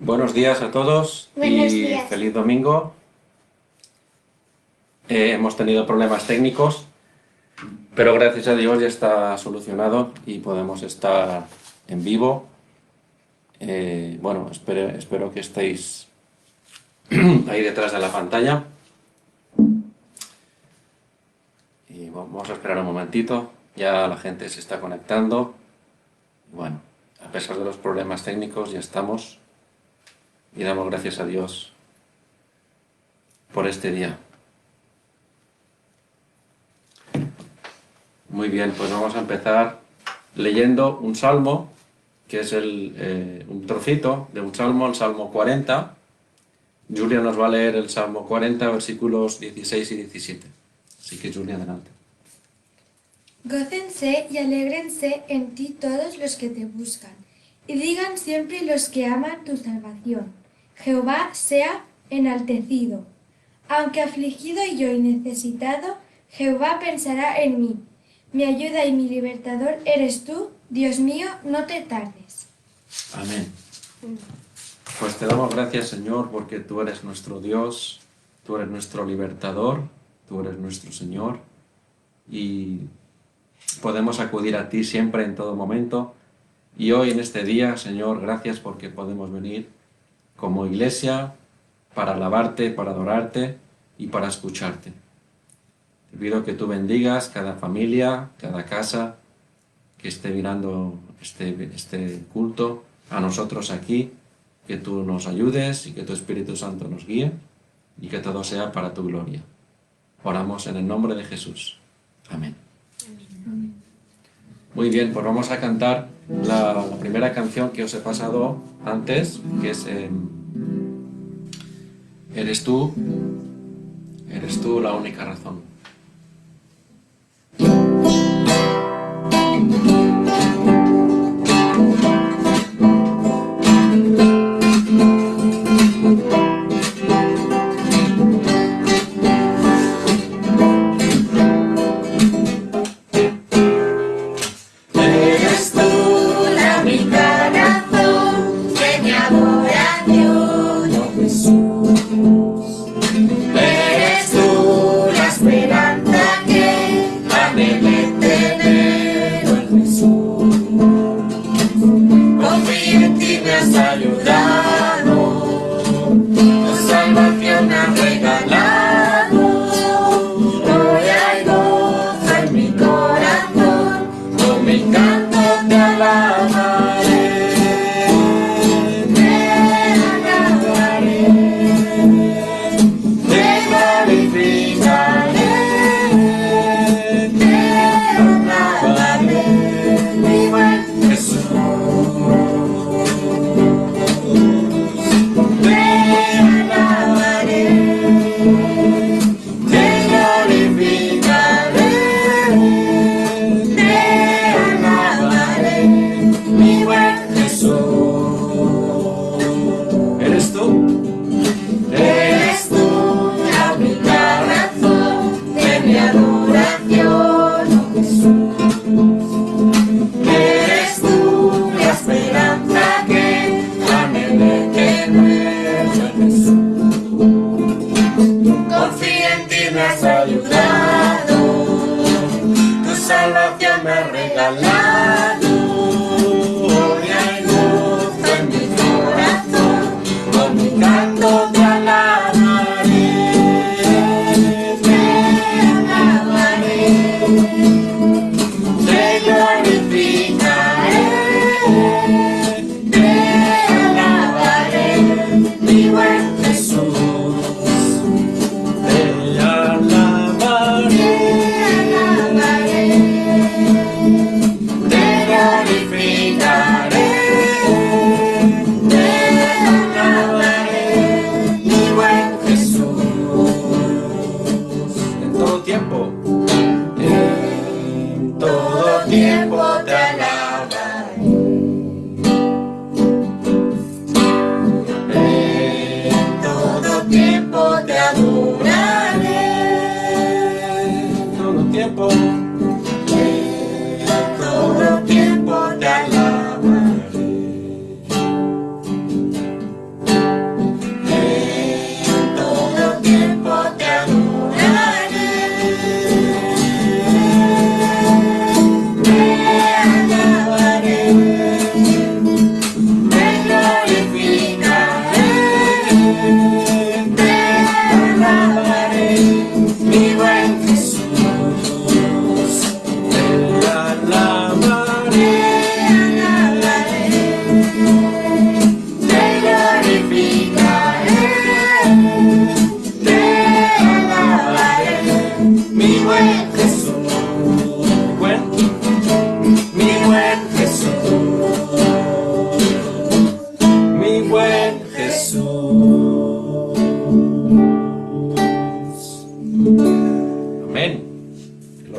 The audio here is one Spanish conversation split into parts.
Buenos días a todos Buenos y días. feliz domingo. Hemos tenido problemas técnicos, pero gracias a Dios ya está solucionado y podemos estar en vivo. Bueno, espero que estéis ahí detrás de la pantalla. Y vamos a esperar un momentito, ya la gente se está conectando. Bueno, a pesar de los problemas técnicos ya estamos y damos gracias a Dios por este día. Muy bien, pues vamos a empezar leyendo un salmo, que es un trocito de un salmo, el Salmo 40. Julia nos va a leer el Salmo 40, versículos 16 y 17. Así que Julia, adelante. Gócense y alégrense en ti todos los que te buscan, y digan siempre los que aman tu salvación: Jehová sea enaltecido. Aunque afligido yo y necesitado, Jehová pensará en mí. Mi ayuda y mi libertador eres tú, Dios mío, no te tardes. Amén. Pues te damos gracias, Señor, porque tú eres nuestro Dios, tú eres nuestro libertador, tú eres nuestro Señor, y podemos acudir a ti siempre, en todo momento. Y hoy, en este día, Señor, gracias porque podemos venir como iglesia para alabarte, para adorarte y para escucharte. Te pido que tú bendigas cada familia, cada casa que esté mirando este culto, a nosotros aquí, que tú nos ayudes y que tu Espíritu Santo nos guíe y que todo sea para tu gloria. Oramos en el nombre de Jesús. Amén. Amén. Muy bien, pues vamos a cantar la primera canción que os he pasado antes, que es Eres tú la única razón.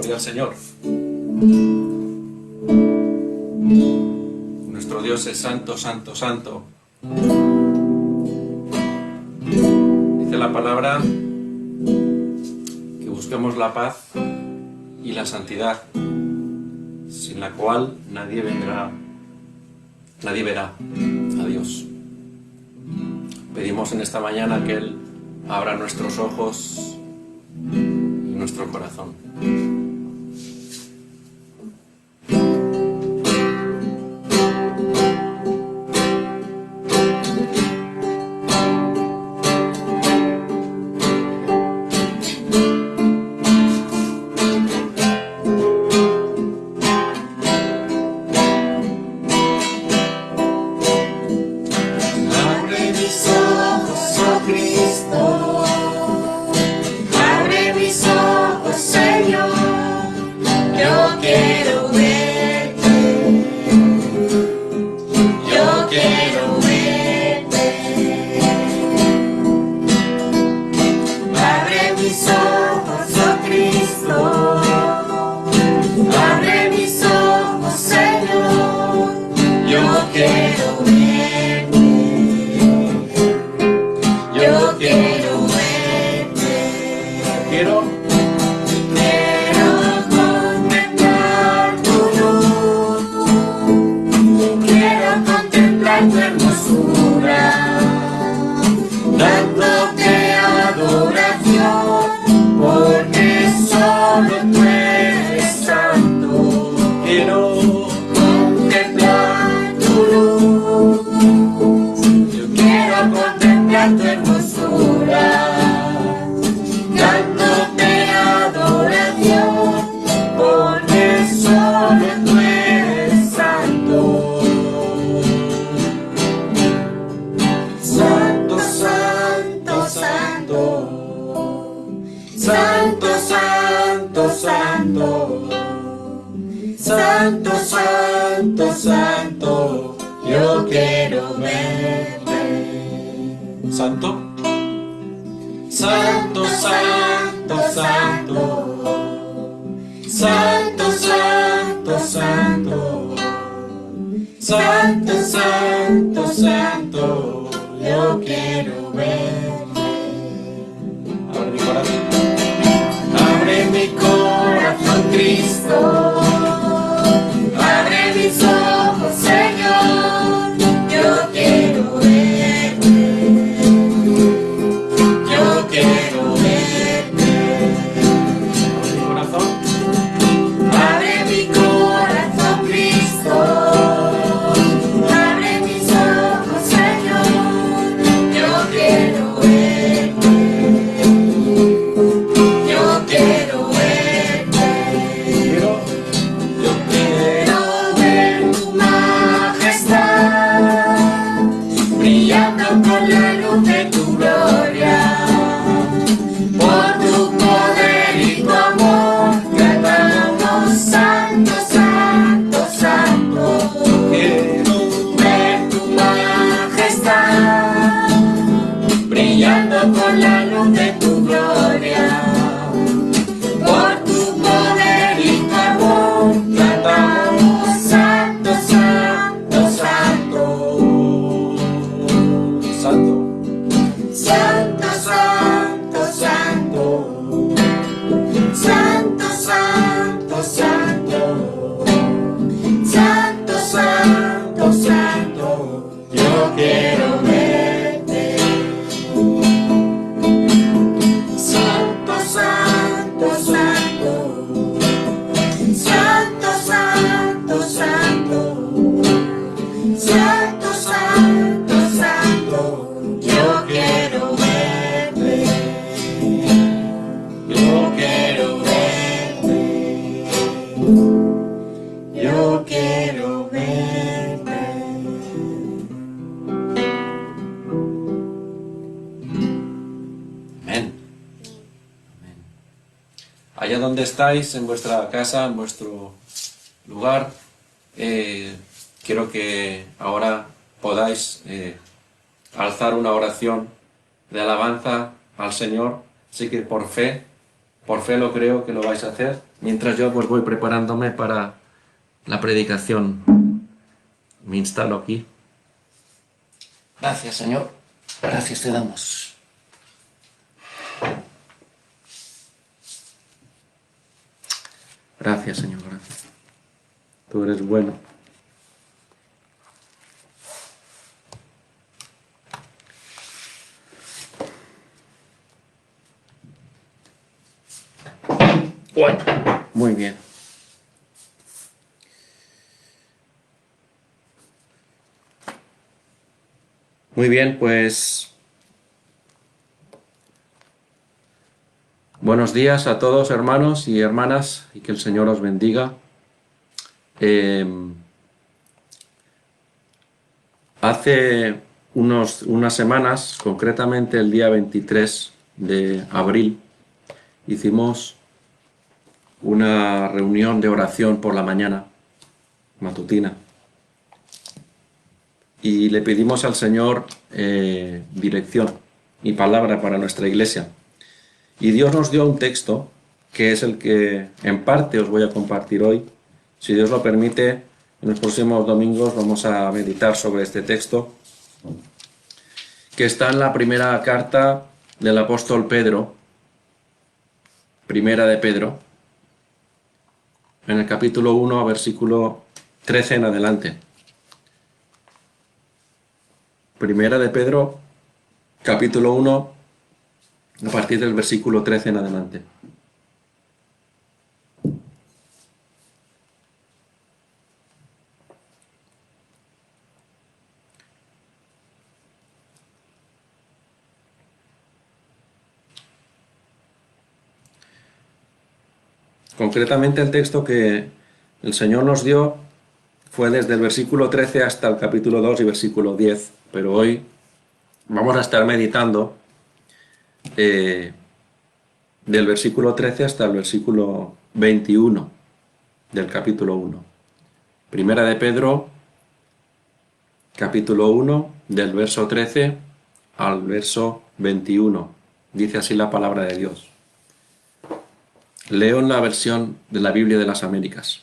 bendiga al Señor. Nuestro Dios es santo, santo, santo. Dice la palabra que busquemos la paz y la santidad, sin la cual nadie verá a Dios. Pedimos en esta mañana que Él abra nuestros ojos y nuestro corazón. Santo, santo, santo, yo quiero verte. ¿Santo? Santo, santo, santo, santo, santo, santo, santo, santo, santo, yo quiero verte. Abre mi corazón. Abre mi corazón, Cristo. Abre mis ojos, Señor. Yo quiero verte. Yo quiero verte. Abre mi corazón. Abre mi corazón, Cristo. Abre mis ojos, Señor. Yo quiero verte. Yo quiero verte. Yo quiero ver tu majestad, brillando con la luz de tu gloria. Por tu poder y tu amor, cantamos santo, santo, santo. Quiero ver tu majestad, brillando con la luz de tu gloria. Por tu poder y tu amor, cantamos santo, santo, santo. Santo. Santo, santo, santo. Santo, santo, santo. Santo, santo, santo. Yo quiero verte. Santo, santo, santo. Santo, santo, santo. Santo, santo, santo. Yo quiero verte. Yo quiero verte. Yo quiero verte. Amén. Amén. Allá donde estáis, en vuestra casa, en vuestro lugar, quiero que ahora podáis alzar una oración de alabanza al Señor. Así que por fe por fe lo creo que lo vais a hacer, mientras yo pues voy preparándome para la predicación. Me instalo aquí. Gracias, Señor. Gracias te damos. Gracias, Señor, gracias. Tú eres bueno. Bueno, muy bien. Muy bien, pues buenos días a todos, hermanos y hermanas, y que el Señor os bendiga. Hace unas semanas, concretamente el día 23 de abril, hicimos una reunión de oración por la mañana, matutina, y le pedimos al Señor dirección y palabra para nuestra iglesia. Y Dios nos dio un texto que es el que en parte os voy a compartir hoy. Si Dios lo permite, en los próximos domingos vamos a meditar sobre este texto, que está en la primera carta del apóstol Pedro, primera de Pedro, en el capítulo 1, versículo 13 en adelante. Primera de Pedro, capítulo 1, a partir del versículo 13 en adelante. Concretamente el texto que el Señor nos dio fue desde el versículo 13 hasta el capítulo 2 y versículo 10, pero hoy vamos a estar meditando del versículo 13 hasta el versículo 21 del capítulo 1. Primera de Pedro, capítulo 1, del verso 13 al verso 21. Dice así la palabra de Dios. Leo en la versión de la Biblia de las Américas.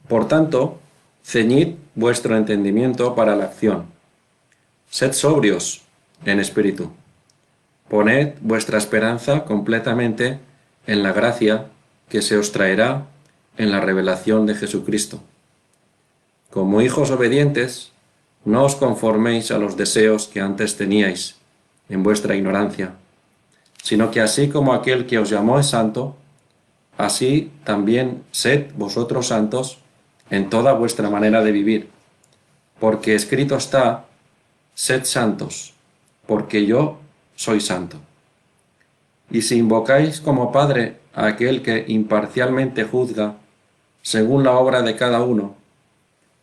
Por tanto, ceñid vuestro entendimiento para la acción. Sed sobrios en espíritu. Poned vuestra esperanza completamente en la gracia que se os traerá en la revelación de Jesucristo. Como hijos obedientes, no os conforméis a los deseos que antes teníais en vuestra ignorancia, sino que así como aquel que os llamó es santo, así también sed vosotros santos en toda vuestra manera de vivir, porque escrito está, sed santos, porque yo soy santo. Y si invocáis como Padre a aquel que imparcialmente juzga, según la obra de cada uno,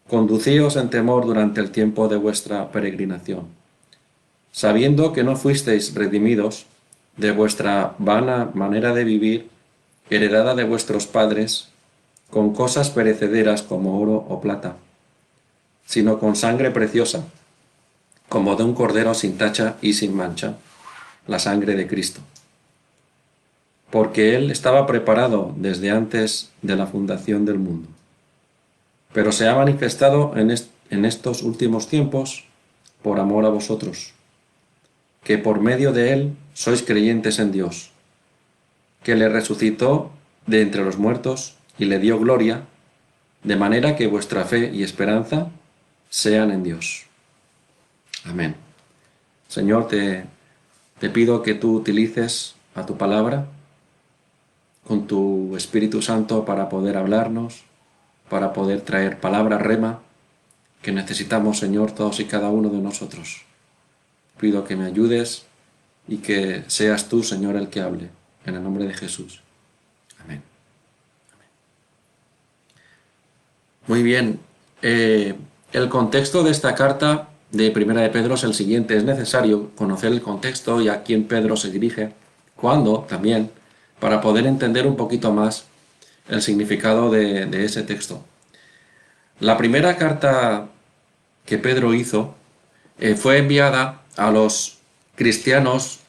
conducíos en temor durante el tiempo de vuestra peregrinación, sabiendo que no fuisteis redimidos de vuestra vana manera de vivir, heredada de vuestros padres, con cosas perecederas como oro o plata, sino con sangre preciosa, como de un cordero sin tacha y sin mancha, la sangre de Cristo. Porque Él estaba preparado desde antes de la fundación del mundo, pero se ha manifestado en estos últimos tiempos por amor a vosotros, que por medio de Él sois creyentes en Dios, que le resucitó de entre los muertos y le dio gloria, de manera que vuestra fe y esperanza sean en Dios. Amén. Señor, te pido que tú utilices a tu palabra con tu Espíritu Santo para poder hablarnos, para poder traer palabra rema que necesitamos, Señor, todos y cada uno de nosotros. Pido que me ayudes y que seas tú, Señor, el que hable. En el nombre de Jesús. Amén. Muy bien. El contexto de esta carta de Primera de Pedro es el siguiente. Es necesario conocer el contexto y a quién Pedro se dirige, cuándo también, para poder entender un poquito más el significado de ese texto. La primera carta que Pedro hizo fue enviada a los cristianos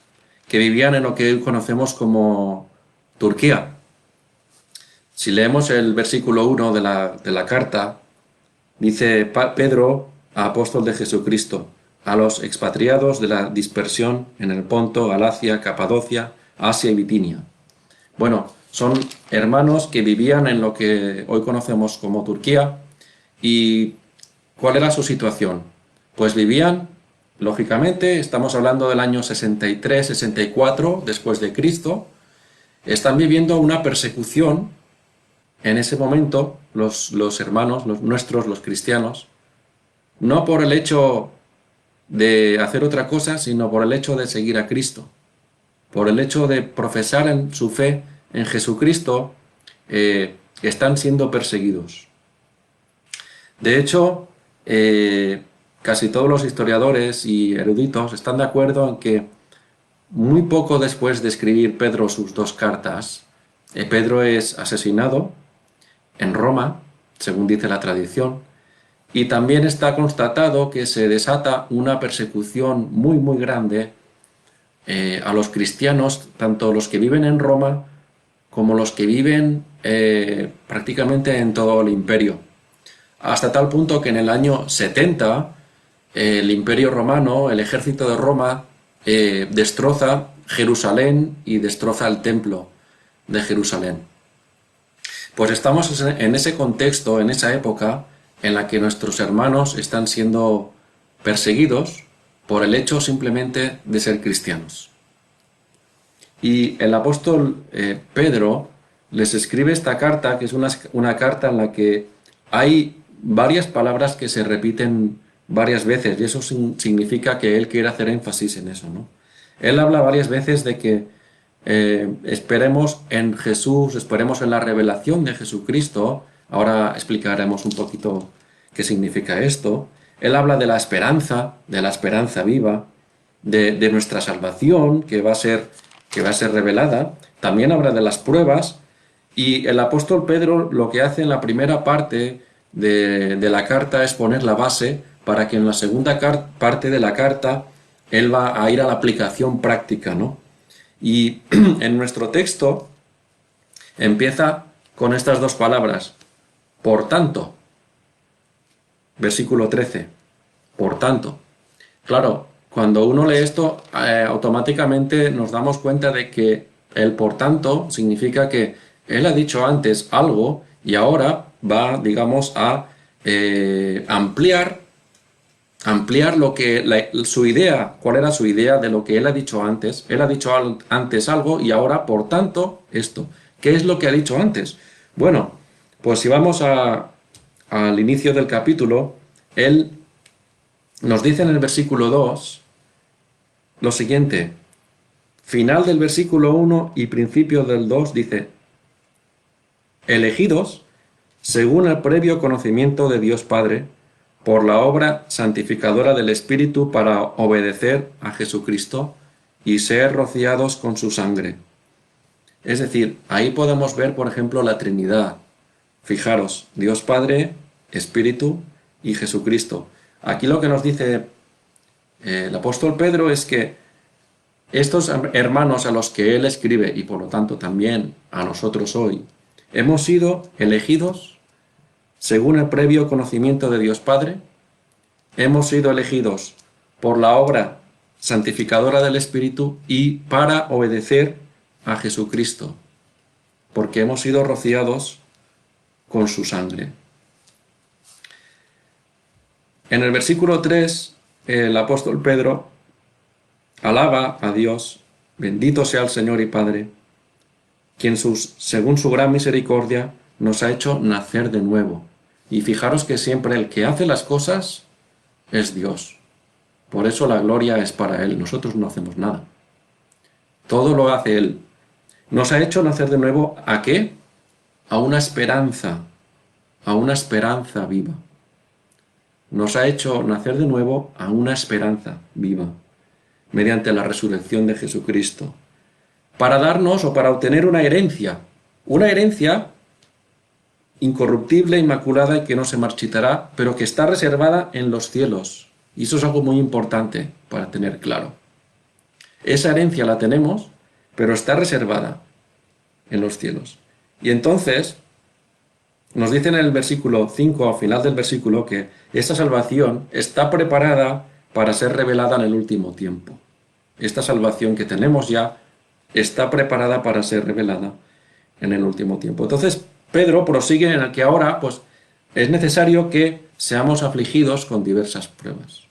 que vivían en lo que hoy conocemos como Turquía. Si leemos el versículo 1 de la carta, dice Pedro, apóstol de Jesucristo, a los expatriados de la dispersión en el Ponto, Galacia, Capadocia, Asia y Bitinia. Bueno, son hermanos que vivían en lo que hoy conocemos como Turquía. ¿Y cuál era su situación? Pues vivían, lógicamente, estamos hablando del año 63, 64 después de Cristo, están viviendo una persecución en ese momento, los hermanos, los cristianos, no por el hecho de hacer otra cosa, sino por el hecho de seguir a Cristo, por el hecho de profesar en su fe en Jesucristo, están siendo perseguidos. De hecho, casi todos los historiadores y eruditos están de acuerdo en que muy poco después de escribir Pedro sus dos cartas, Pedro es asesinado en Roma, según dice la tradición, y también está constatado que se desata una persecución muy muy grande a los cristianos, tanto los que viven en Roma como los que viven prácticamente en todo el imperio. Hasta tal punto que en el año 70 el imperio romano, el ejército de Roma, destroza Jerusalén y destroza el templo de Jerusalén. Pues estamos en ese contexto, en esa época en la que nuestros hermanos están siendo perseguidos por el hecho simplemente de ser cristianos. Y el apóstol Pedro les escribe esta carta, que es una carta en la que hay varias palabras que se repiten varias veces, y eso significa que él quiere hacer énfasis en eso, ¿no? Él habla varias veces de que esperemos en Jesús, esperemos en la revelación de Jesucristo. Ahora explicaremos un poquito qué significa esto. Él habla de la esperanza viva, de nuestra salvación que va a ser revelada. También habla de las pruebas, y el apóstol Pedro lo que hace en la primera parte de la carta es poner la base para que en la segunda parte de la carta él va a ir a la aplicación práctica, ¿no? Y en nuestro texto empieza con estas dos palabras, por tanto, versículo 13, por tanto. Claro, cuando uno lee esto, automáticamente nos damos cuenta de que el por tanto significa que él ha dicho antes algo y ahora va, digamos, a ampliar lo que su idea, cuál era su idea de lo que él ha dicho antes. Él ha dicho antes algo y ahora, por tanto, esto. ¿Qué es lo que ha dicho antes? Bueno, pues si vamos al inicio del capítulo, él nos dice en el versículo 2 lo siguiente. Final del versículo 1 y principio del 2 dice: elegidos según el previo conocimiento de Dios Padre, por la obra santificadora del Espíritu para obedecer a Jesucristo y ser rociados con su sangre. Es decir, ahí podemos ver, por ejemplo, la Trinidad. Fijaros, Dios Padre, Espíritu y Jesucristo. Aquí lo que nos dice el apóstol Pedro es que estos hermanos a los que él escribe, y por lo tanto también a nosotros hoy, hemos sido elegidos según el previo conocimiento de Dios Padre, hemos sido elegidos por la obra santificadora del Espíritu y para obedecer a Jesucristo, porque hemos sido rociados con su sangre. En el versículo 3, el apóstol Pedro alaba a Dios, bendito sea el Señor y Padre, quien según su gran misericordia nos ha hecho nacer de nuevo. Y fijaros que siempre el que hace las cosas es Dios. Por eso la gloria es para Él. Nosotros no hacemos nada. Todo lo hace Él. Nos ha hecho nacer de nuevo, ¿a qué? A una esperanza viva. Nos ha hecho nacer de nuevo a una esperanza viva, mediante la resurrección de Jesucristo, para darnos o para obtener una herencia incorruptible, inmaculada y que no se marchitará, pero que está reservada en los cielos. Y eso es algo muy importante para tener claro. Esa herencia la tenemos, pero está reservada en los cielos. Y entonces nos dice en el versículo 5, al final del versículo, que esta salvación está preparada para ser revelada en el último tiempo. Esta salvación que tenemos ya está preparada para ser revelada en el último tiempo. Entonces, Pedro prosigue en el que ahora, pues, es necesario que seamos afligidos con diversas pruebas.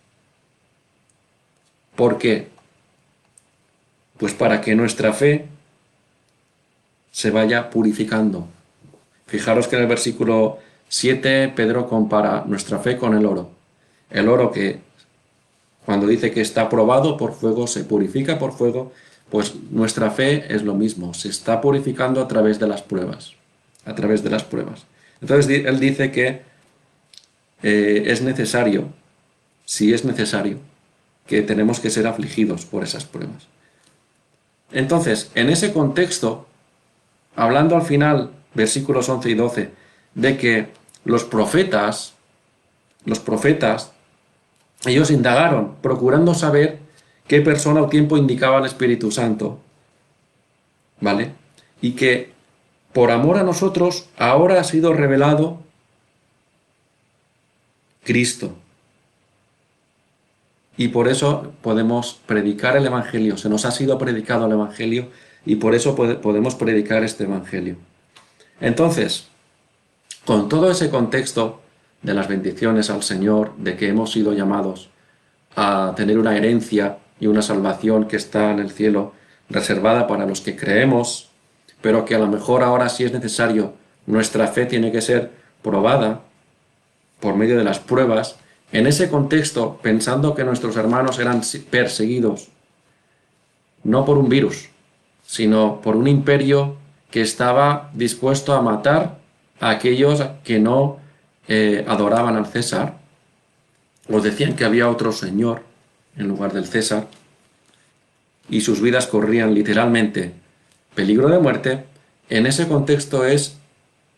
¿Por qué? Pues para que nuestra fe se vaya purificando. Fijaros que en el versículo 7 Pedro compara nuestra fe con el oro. El oro que cuando dice que está probado por fuego, se purifica por fuego, pues nuestra fe es lo mismo, se está purificando a través de las pruebas. A través de las pruebas. Entonces él dice que es necesario, si es necesario, que tenemos que ser afligidos por esas pruebas. Entonces, en ese contexto, hablando al final, versículos 11 y 12, de que los profetas, ellos indagaron, procurando saber qué persona o tiempo indicaba el Espíritu Santo, ¿vale? Y que por amor a nosotros ahora ha sido revelado Cristo. Y por eso podemos predicar el Evangelio, se nos ha sido predicado el Evangelio y por eso podemos predicar este Evangelio. Entonces, con todo ese contexto de las bendiciones al Señor, de que hemos sido llamados a tener una herencia y una salvación que está en el cielo, reservada para los que creemos, pero que a lo mejor ahora, si es necesario, nuestra fe tiene que ser probada por medio de las pruebas, en ese contexto, pensando que nuestros hermanos eran perseguidos, no por un virus, sino por un imperio que estaba dispuesto a matar a aquellos que no adoraban al César, os decían que había otro señor en lugar del César, y sus vidas corrían literalmente peligro de muerte. En ese contexto es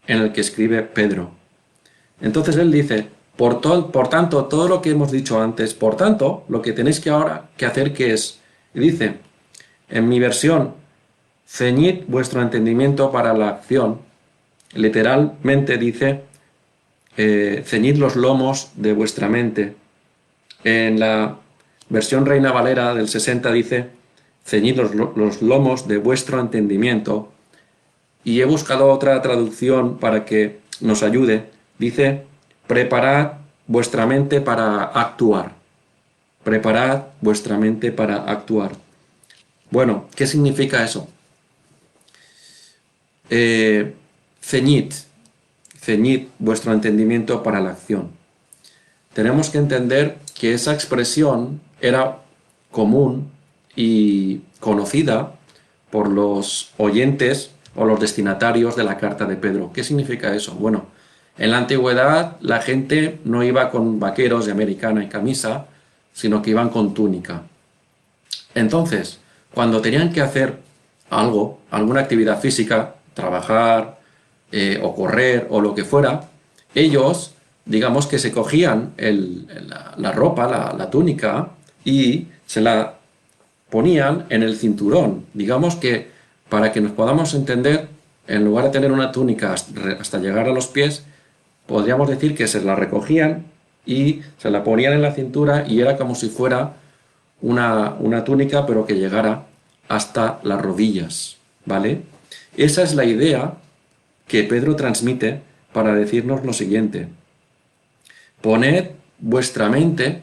en el que escribe Pedro. Entonces él dice, por tanto, todo lo que hemos dicho antes, por tanto, lo que tenéis que ahora que hacer, que es, y dice, en mi versión, ceñid vuestro entendimiento para la acción. Literalmente dice, ceñid los lomos de vuestra mente. En la versión Reina Valera del 60 dice, ceñid los lomos de vuestro entendimiento. Y he buscado otra traducción para que nos ayude. Dice, preparad vuestra mente para actuar. Preparad vuestra mente para actuar. Bueno, ¿qué significa eso? Ceñid vuestro entendimiento para la acción. Tenemos que entender que esa expresión era común y conocida por los oyentes o los destinatarios de la carta de Pedro. ¿Qué significa eso? Bueno, en la antigüedad la gente no iba con vaqueros de americana y camisa, sino que iban con túnica. Entonces, cuando tenían que hacer algo, alguna actividad física, trabajar o correr o lo que fuera, ellos, digamos que se cogían la ropa, la túnica, y se la ponían en el cinturón. Digamos que, para que nos podamos entender, en lugar de tener una túnica hasta llegar a los pies, podríamos decir que se la recogían y se la ponían en la cintura y era como si fuera una túnica, pero que llegara hasta las rodillas, ¿vale? Esa es la idea que Pedro transmite para decirnos lo siguiente: poned vuestra mente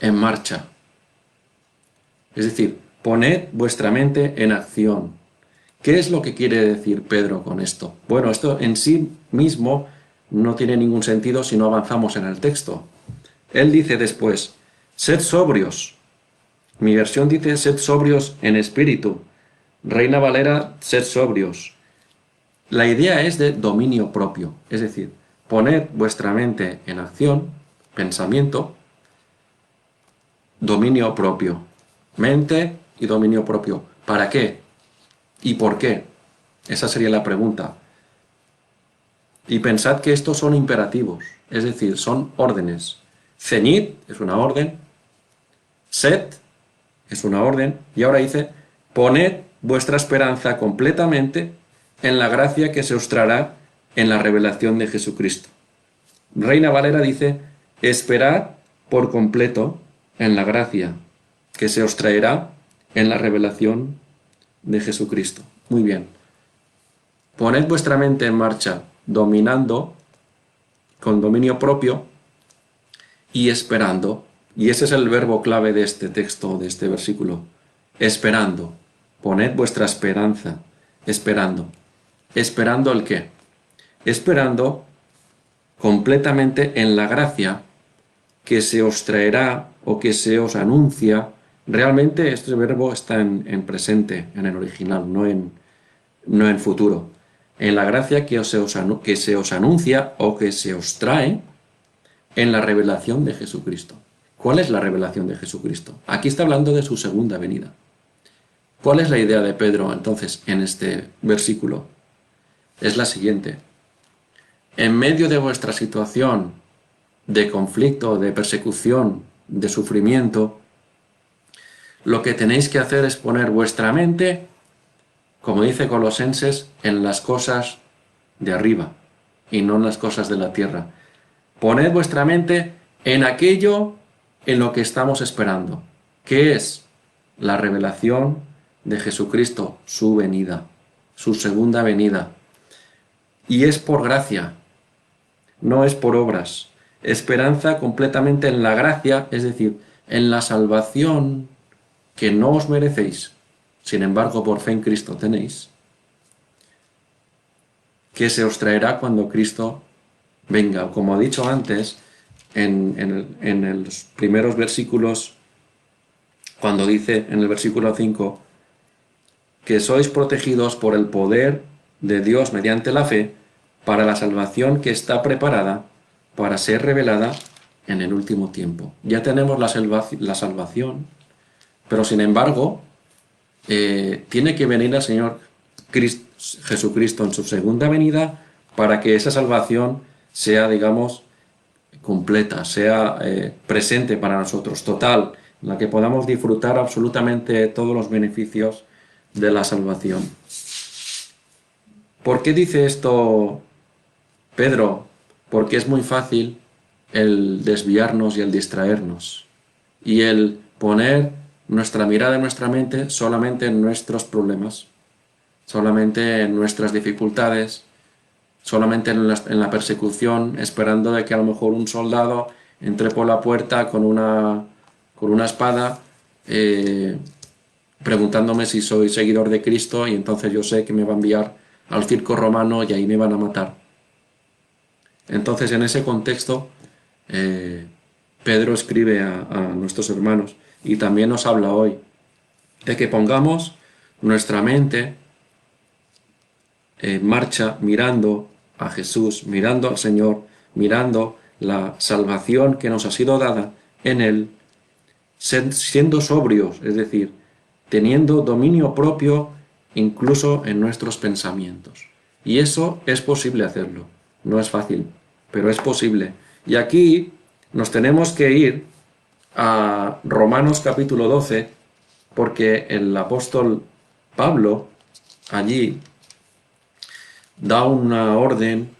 en marcha. Es decir, poned vuestra mente en acción. ¿Qué es lo que quiere decir Pedro con esto? Bueno, esto en sí mismo no tiene ningún sentido si no avanzamos en el texto. Él dice después, sed sobrios. Mi versión dice, sed sobrios en espíritu. Reina Valera, sed sobrios. La idea es de dominio propio, es decir, poned vuestra mente en acción, pensamiento, dominio propio. Mente y dominio propio. ¿Para qué? ¿Y por qué? Esa sería la pregunta. Y pensad que estos son imperativos, es decir, son órdenes. Ceñid es una orden, sed es una orden, y ahora dice, poned vuestra esperanza completamente en la gracia que se os traerá en la revelación de Jesucristo. Reina Valera dice, esperad por completo en la gracia que se os traerá en la revelación de Jesucristo. Muy bien. Poned vuestra mente en marcha, dominando con dominio propio y esperando. Y ese es el verbo clave de este texto, de este versículo. Esperando. Poned vuestra esperanza. Esperando. ¿Esperando el qué? Esperando completamente en la gracia que se os traerá o que se os anuncia. Realmente este verbo está en presente, en el original, no en futuro. En la gracia que se os anuncia o que se os trae en la revelación de Jesucristo. ¿Cuál es la revelación de Jesucristo? Aquí está hablando de su segunda venida. ¿Cuál es la idea de Pedro entonces en este versículo? Es la siguiente. En medio de vuestra situación de conflicto, de persecución, de sufrimiento, lo que tenéis que hacer es poner vuestra mente, como dice Colosenses, en las cosas de arriba y no en las cosas de la tierra. Poned vuestra mente en aquello en lo que estamos esperando, que es la revelación de Jesucristo, su venida, su segunda venida. Y es por gracia, no es por obras. Esperanza completamente en la gracia, es decir, en la salvación que no os merecéis, sin embargo por fe en Cristo tenéis, que se os traerá cuando Cristo venga. Como he dicho antes, en los primeros versículos, cuando dice en el versículo 5, que sois protegidos por el poder de Dios mediante la fe, para la salvación que está preparada para ser revelada en el último tiempo. Ya tenemos la salvación, pero sin embargo, tiene que venir el Señor Jesucristo en su segunda venida para que esa salvación sea, digamos, completa, sea presente para nosotros, total, en la que podamos disfrutar absolutamente todos los beneficios de la salvación. ¿Por qué dice esto Pedro? Porque es muy fácil el desviarnos y el distraernos y el poner nuestra mirada en nuestra mente solamente en nuestros problemas, solamente en nuestras dificultades, solamente en la persecución, esperando de que a lo mejor un soldado entre por la puerta con una espada, preguntándome si soy seguidor de Cristo, y entonces yo sé que me va a enviar al circo romano y ahí me van a matar. Entonces, en ese contexto, Pedro escribe a nuestros hermanos y también nos habla hoy de que pongamos nuestra mente en marcha mirando a Jesús, mirando al Señor, mirando la salvación que nos ha sido dada en Él, siendo sobrios, es decir, teniendo dominio propio incluso en nuestros pensamientos. Y eso es posible hacerlo. No es fácil, pero es posible. Y aquí nos tenemos que ir a Romanos capítulo 12, porque el apóstol Pablo allí da una orden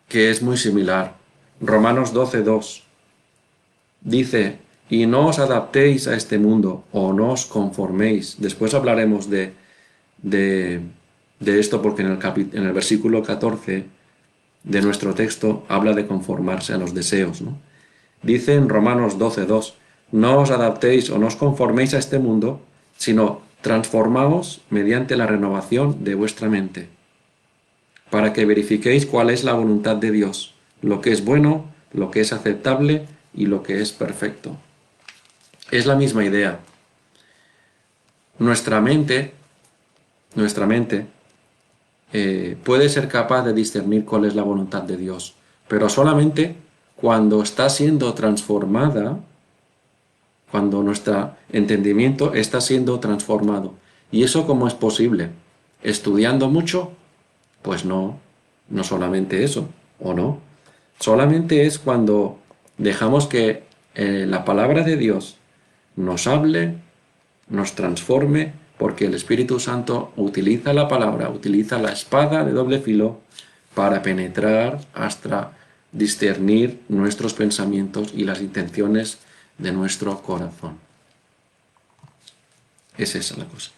que es muy similar. Romanos 12:2 dice: y no os adaptéis a este mundo, o no os conforméis. Después hablaremos de esto, porque en el versículo 14 de nuestro texto habla de conformarse a los deseos, ¿no? Dice en Romanos 12:2, no os adaptéis o no os conforméis a este mundo, sino transformaos mediante la renovación de vuestra mente, para que verifiquéis cuál es la voluntad de Dios, lo que es bueno, lo que es aceptable y lo que es perfecto. Es la misma idea. Nuestra mente puede ser capaz de discernir cuál es la voluntad de Dios, pero solamente cuando está siendo transformada, cuando nuestro entendimiento está siendo transformado. ¿Y eso cómo es posible? ¿Estudiando mucho? Pues no solamente eso, ¿o no? Solamente es cuando dejamos que la palabra de Dios nos hable, nos transforme porque el Espíritu Santo utiliza la palabra, utiliza la espada de doble filo para penetrar hasta discernir nuestros pensamientos y las intenciones de nuestro corazón. Es esa la cosa.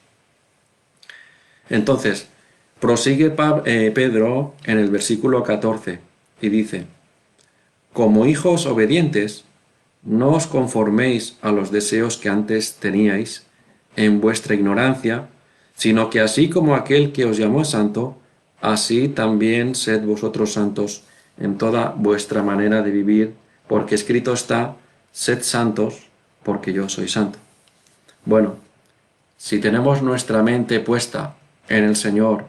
Entonces, prosigue Pedro en el versículo 14 y dice: como hijos obedientes, no os conforméis a los deseos que antes teníais en vuestra ignorancia, sino que así como aquel que os llamó es santo, así también sed vosotros santos en toda vuestra manera de vivir, porque escrito está: sed santos, porque yo soy santo. Bueno, si tenemos nuestra mente puesta en el Señor,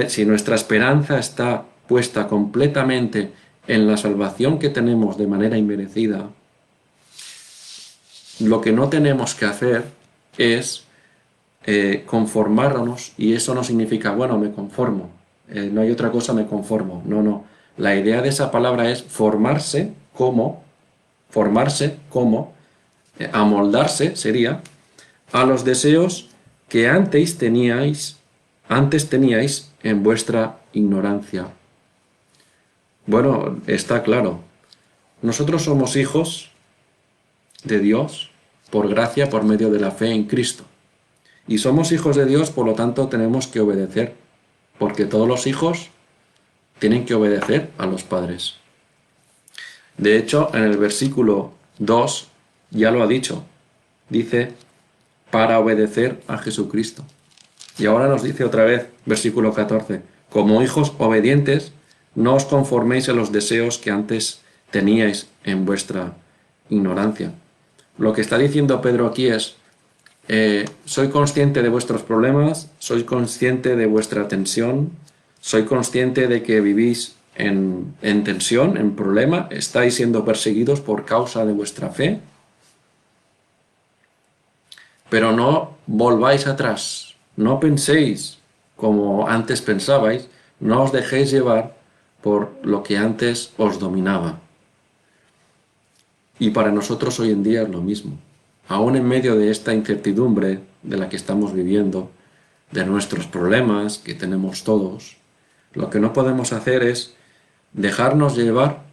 si nuestra esperanza está puesta completamente en la salvación que tenemos de manera inmerecida, lo que no tenemos que hacer es conformarnos, y eso no significa, bueno, me conformo, no hay otra cosa, me conformo. No, no. La idea de esa palabra es formarse como, amoldarse sería, a los deseos que antes teníais en vuestra ignorancia. Bueno, está claro. Nosotros somos hijos de Dios por gracia, por medio de la fe en Cristo. Y somos hijos de Dios, por lo tanto tenemos que obedecer, porque todos los hijos tienen que obedecer a los padres. De hecho, en el versículo 2 ya lo ha dicho. Dice: para obedecer a Jesucristo. Y ahora nos dice otra vez, versículo 14, como hijos obedientes, no os conforméis a los deseos que antes teníais en vuestra ignorancia. Lo que está diciendo Pedro aquí es: soy consciente de vuestros problemas, soy consciente de vuestra tensión, soy consciente de que vivís en tensión, en problema, estáis siendo perseguidos por causa de vuestra fe, pero no volváis atrás, no penséis como antes pensabais, no os dejéis llevar por lo que antes os dominaba. Y para nosotros hoy en día es lo mismo. Aún en medio de esta incertidumbre de la que estamos viviendo, de nuestros problemas que tenemos todos, lo que no podemos hacer es dejarnos llevar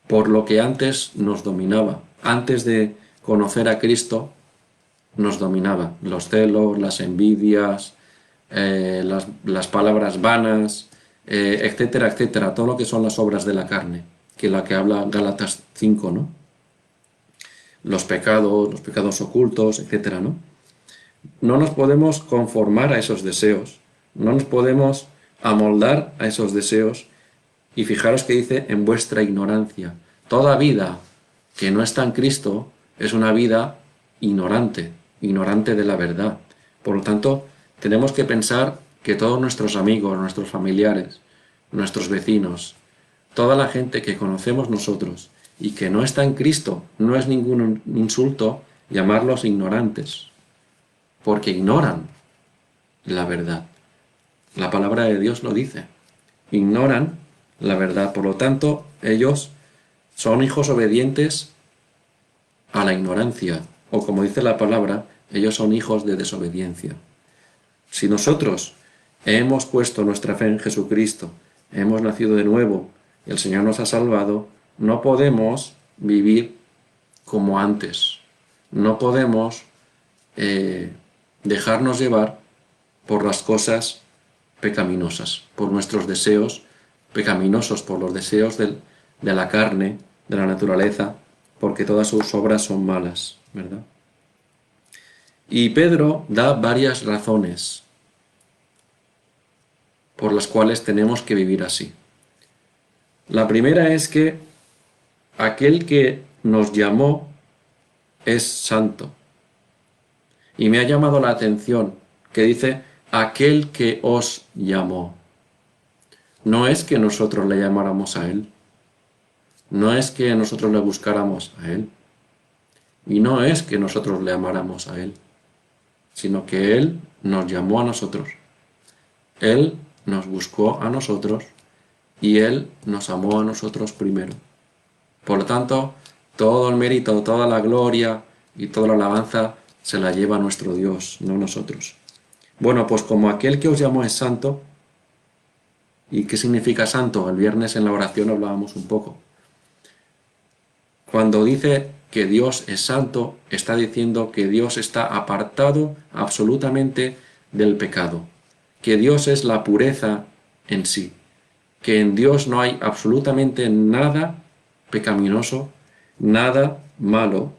por lo que antes nos dominaba. Antes de conocer a Cristo, nos dominaba los celos, las envidias, las palabras vanas, etcétera, etcétera, todo lo que son las obras de la carne, que es la que habla Gálatas 5, ¿no? Los pecados ocultos, etcétera, ¿no? No nos podemos conformar a esos deseos, no nos podemos amoldar a esos deseos, y fijaros que dice: en vuestra ignorancia. Toda vida que no está en Cristo es una vida ignorante de la verdad. Por lo tanto, tenemos que pensar que todos nuestros amigos, nuestros familiares, nuestros vecinos, toda la gente que conocemos nosotros y que no está en Cristo, no es ningún insulto llamarlos ignorantes, porque ignoran la verdad. La palabra de Dios lo dice. Ignoran la verdad. Por lo tanto, ellos son hijos obedientes a la ignorancia, o como dice la palabra, ellos son hijos de desobediencia. Si nosotros hemos puesto nuestra fe en Jesucristo, hemos nacido de nuevo, el Señor nos ha salvado, no podemos vivir como antes. No podemos dejarnos llevar por las cosas pecaminosas, por nuestros deseos pecaminosos, por los deseos de la carne, de la naturaleza, porque todas sus obras son malas, ¿verdad? Y Pedro da varias razones por las cuales tenemos que vivir así. La primera es que aquel que nos llamó es santo. Y me ha llamado la atención que dice: aquel que os llamó. No es que nosotros le llamáramos a Él. No es que nosotros le buscáramos a Él. Y no es que nosotros le amáramos a Él, sino que Él nos llamó a nosotros. Él nos buscó a nosotros y Él nos amó a nosotros primero. Por lo tanto, todo el mérito, toda la gloria y toda la alabanza se la lleva nuestro Dios, no nosotros. Bueno, pues como aquel que os llamó es santo, ¿y qué significa santo? El viernes en la oración hablábamos un poco. Cuando dice que Dios es santo, está diciendo que Dios está apartado absolutamente del pecado, que Dios es la pureza en sí, que en Dios no hay absolutamente nada pecaminoso, nada malo,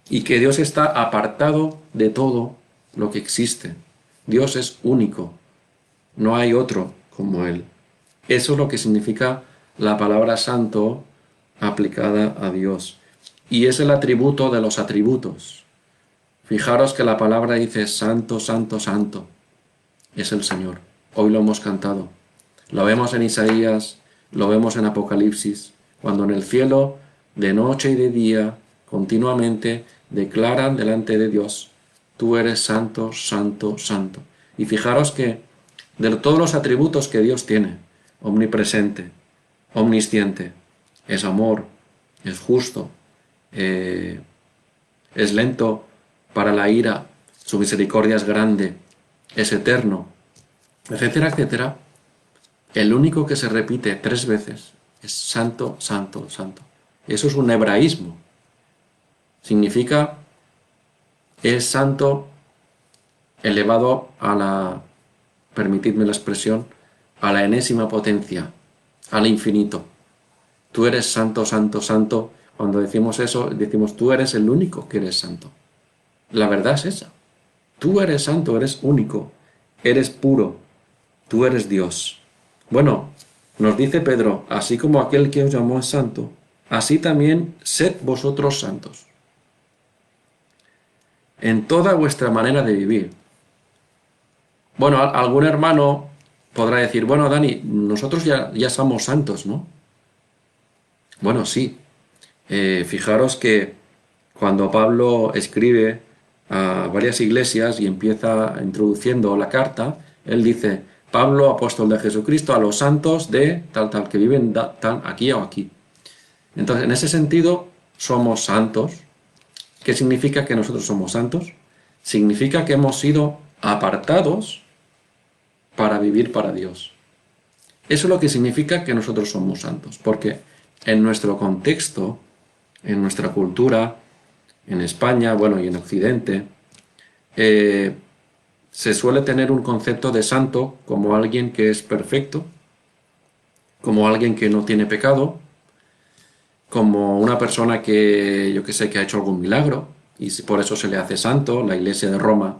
y que Dios está apartado de todo lo que existe. Dios es único, no hay otro como Él. Eso es lo que significa la palabra santo aplicada a Dios. Y es el atributo de los atributos. Fijaros que la palabra dice santo, santo, santo. Es el Señor. Hoy lo hemos cantado. Lo vemos en Isaías, lo vemos en Apocalipsis, cuando en el cielo, de noche y de día, continuamente declaran delante de Dios, tú eres santo, santo, santo. Y fijaros que de todos los atributos que Dios tiene, omnipresente, omnisciente, es amor, es justo, es lento para la ira, su misericordia es grande, es eterno, etcétera, etcétera. El único que se repite 3 veces es santo, santo, santo. Eso es un hebraísmo. Significa es santo elevado a la, permitidme la expresión, a la enésima potencia, al infinito. Tú eres santo, santo, santo. Cuando decimos eso, decimos tú eres el único que eres santo. La verdad es esa. Tú eres santo, eres único, eres puro, tú eres Dios. Bueno, nos dice Pedro, así como aquel que os llamó es santo, así también sed vosotros santos. En toda vuestra manera de vivir. Bueno, algún hermano podrá decir, bueno, Dani, nosotros ya somos santos, ¿no? Bueno, sí. Fijaros que cuando Pablo escribe a varias iglesias y empieza introduciendo la carta, él dice, Pablo, apóstol de Jesucristo, a los santos de tal, que viven tal, aquí o aquí. Entonces, en ese sentido, somos santos. ¿Qué significa que nosotros somos santos? Significa que hemos sido apartados para vivir para Dios. Eso es lo que significa que nosotros somos santos, porque en nuestro contexto, en nuestra cultura, en España, bueno, y en Occidente, se suele tener un concepto de santo como alguien que es perfecto, como alguien que no tiene pecado, como una persona que, yo que sé, que ha hecho algún milagro y por eso se le hace santo. La Iglesia de Roma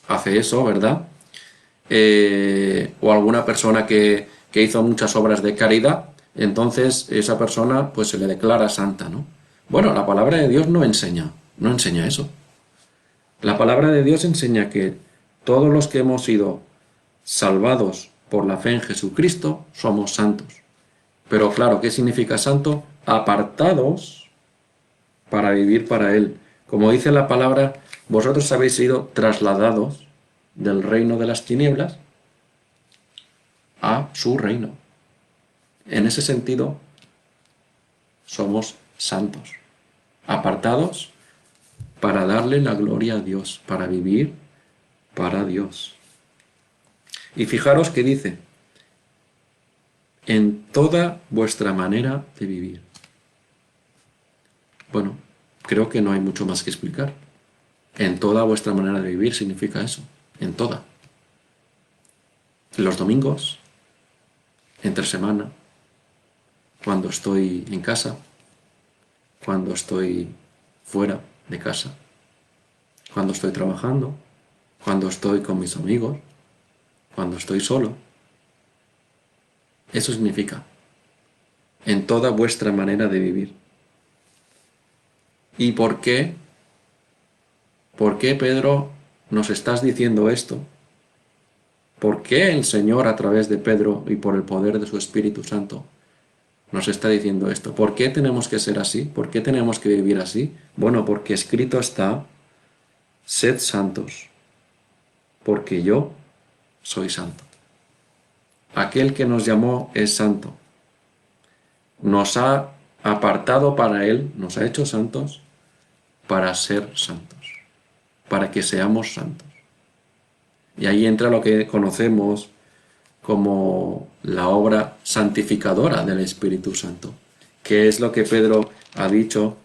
hace eso, ¿verdad? O alguna persona que hizo muchas obras de caridad, entonces esa persona pues se le declara santa, ¿no? Bueno, la palabra de Dios no enseña eso. La palabra de Dios enseña que todos los que hemos sido salvados por la fe en Jesucristo somos santos. Pero claro, ¿qué significa santo? Apartados para vivir para Él. Como dice la palabra, vosotros habéis sido trasladados del reino de las tinieblas a su reino. En ese sentido, somos santos, apartados para darle la gloria a Dios, para vivir para Dios. Y fijaros que dice, en toda vuestra manera de vivir. Bueno, creo que no hay mucho más que explicar. En toda vuestra manera de vivir significa eso, en toda. Los domingos, entre semana, cuando estoy en casa, cuando estoy fuera de casa, cuando estoy trabajando, cuando estoy con mis amigos, cuando estoy solo. Eso significa en toda vuestra manera de vivir. ¿Y por qué? ¿Por qué, Pedro, nos estás diciendo esto? ¿Por qué el Señor, a través de Pedro y por el poder de su Espíritu Santo, nos está diciendo esto? ¿Por qué tenemos que ser así? ¿Por qué tenemos que vivir así? Bueno, porque escrito está, sed santos, porque yo soy santo. Aquel que nos llamó es santo. Nos ha apartado para Él, nos ha hecho santos para ser santos. para que seamos santos. Y ahí entra lo que conocemos como la obra santificadora del Espíritu Santo, que es lo que Pedro ha dicho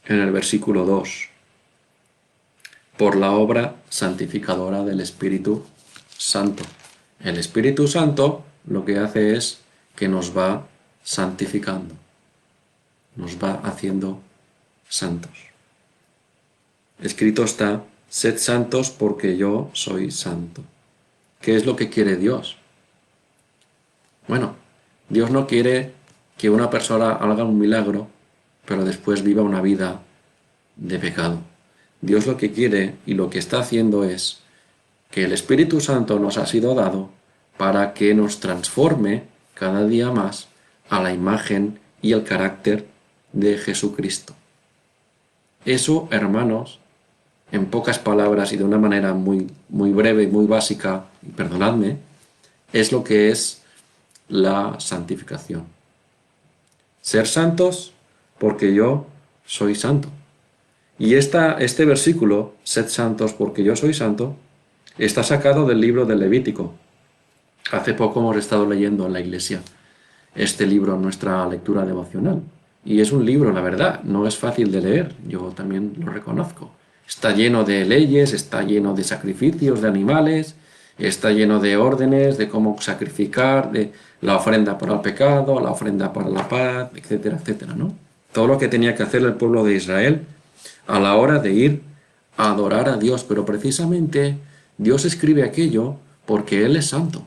en el versículo 2. Por la obra santificadora del Espíritu Santo. El Espíritu Santo lo que hace es que nos va santificando, nos va haciendo santos. Escrito está: sed santos porque yo soy santo. ¿Qué es lo que quiere Dios? Bueno, Dios no quiere que una persona haga un milagro, pero después viva una vida de pecado. Dios lo que quiere y lo que está haciendo es que el Espíritu Santo nos ha sido dado para que nos transforme cada día más a la imagen y el carácter de Jesucristo. Eso, hermanos, en pocas palabras y de una manera muy breve y muy básica, y perdonadme, es lo que es la santificación. Ser santos porque yo soy santo. Y este versículo, sed santos porque yo soy santo, está sacado del libro del Levítico. Hace poco hemos estado leyendo en la iglesia este libro en nuestra lectura devocional. Y es un libro, la verdad, no es fácil de leer, yo también lo reconozco. Está lleno de leyes, está lleno de sacrificios de animales, está lleno de órdenes de cómo sacrificar, de la ofrenda para el pecado, la ofrenda para la paz, etcétera, etcétera, ¿no? Todo lo que tenía que hacer el pueblo de Israel a la hora de ir a adorar a Dios, pero precisamente Dios escribe aquello porque Él es santo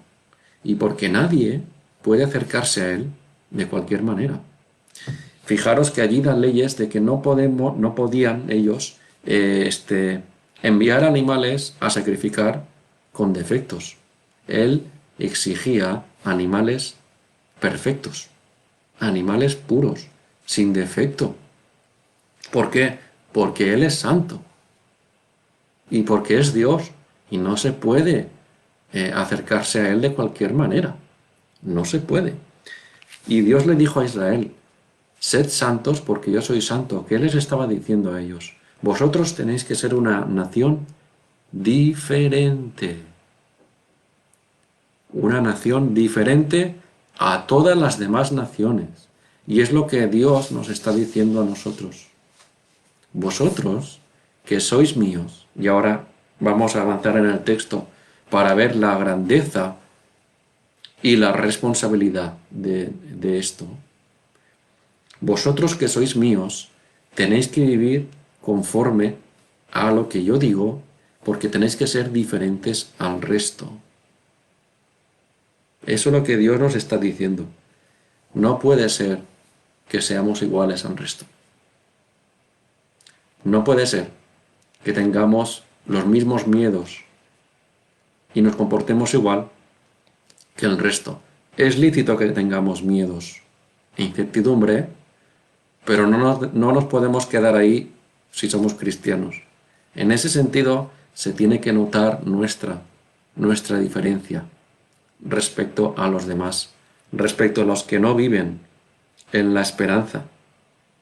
y porque nadie puede acercarse a Él de cualquier manera. Fijaros que allí dan leyes de que no podían ellos enviar animales a sacrificar con defectos. Él exigía animales perfectos, animales puros, sin defecto. ¿Por qué? Porque Él es santo y porque es Dios y no se puede acercarse a Él de cualquier manera. No se puede. Y Dios le dijo a Israel: sed santos porque yo soy santo. ¿Qué les estaba diciendo a ellos? Vosotros tenéis que ser una nación diferente. Una nación diferente a todas las demás naciones. Y es lo que Dios nos está diciendo a nosotros. Vosotros, que sois míos, y ahora vamos a avanzar en el texto para ver la grandeza y la responsabilidad de esto. Vosotros que sois míos, tenéis que vivir conforme a lo que yo digo, porque tenéis que ser diferentes al resto. Eso es lo que Dios nos está diciendo. No puede ser que seamos iguales al resto. No puede ser que tengamos los mismos miedos y nos comportemos igual que el resto. Es lícito que tengamos miedos e incertidumbre, pero no nos podemos quedar ahí si somos cristianos. En ese sentido, se tiene que notar nuestra diferencia respecto a los demás, respecto a los que no viven en la esperanza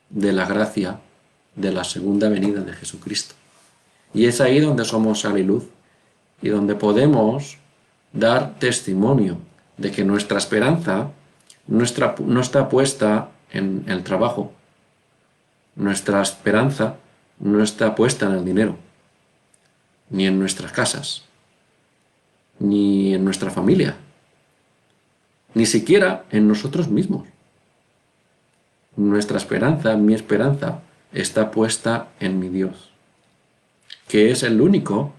de la gracia de la segunda venida de Jesucristo. Y es ahí donde somos sal y luz y donde podemos dar testimonio de que nuestra esperanza no está puesta en el trabajo. Nuestra esperanza no está puesta en el dinero, ni en nuestras casas, ni en nuestra familia, ni siquiera en nosotros mismos. Nuestra esperanza, mi esperanza, está puesta en mi Dios, que es el único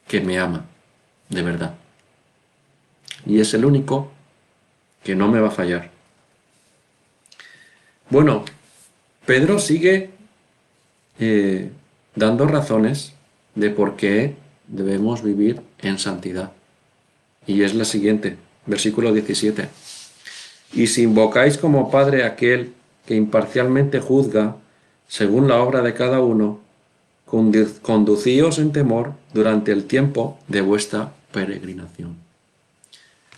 que me ama, de verdad. Y es el único que no me va a fallar. Bueno, Pedro sigue dando razones de por qué debemos vivir en santidad. Y es la siguiente, versículo 17. Y si invocáis como Padre aquel que imparcialmente juzga según la obra de cada uno, conducíos en temor durante el tiempo de vuestra peregrinación.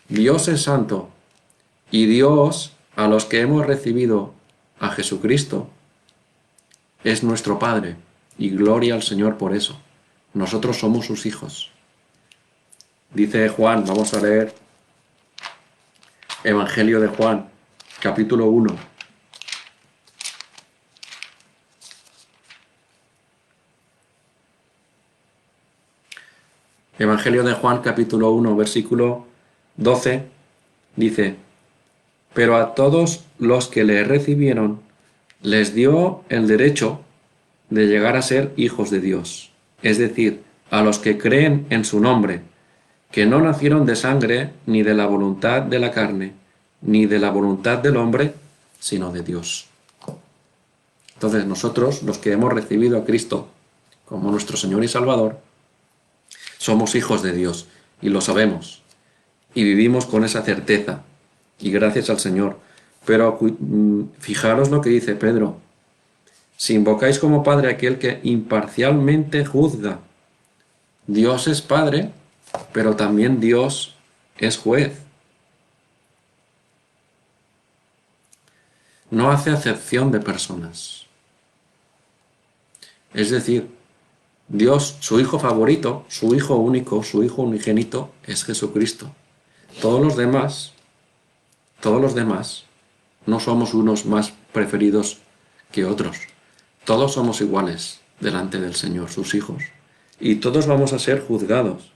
Dios es santo y Dios, a los que hemos recibido a Jesucristo, es nuestro Padre y gloria al Señor por eso. Nosotros somos sus hijos. Dice Juan, vamos a leer Evangelio de Juan, capítulo 1. Evangelio de Juan, capítulo 1, versículo 12, dice: pero a todos los que le recibieron, les dio el derecho de llegar a ser hijos de Dios, es decir, a los que creen en su nombre, que no nacieron de sangre, ni de la voluntad de la carne, ni de la voluntad del hombre, sino de Dios. Entonces nosotros, los que hemos recibido a Cristo como nuestro Señor y Salvador, somos hijos de Dios, y lo sabemos, y vivimos con esa certeza, y gracias al Señor. Pero fijaros lo que dice Pedro: si invocáis como Padre aquel que imparcialmente juzga. Dios es Padre, pero también Dios es juez. No hace acepción de personas. Es decir, Dios, su Hijo favorito, su Hijo único, su Hijo unigénito, es Jesucristo. Todos los demás no somos unos más preferidos que otros. Todos somos iguales delante del Señor, sus hijos. Y todos vamos a ser juzgados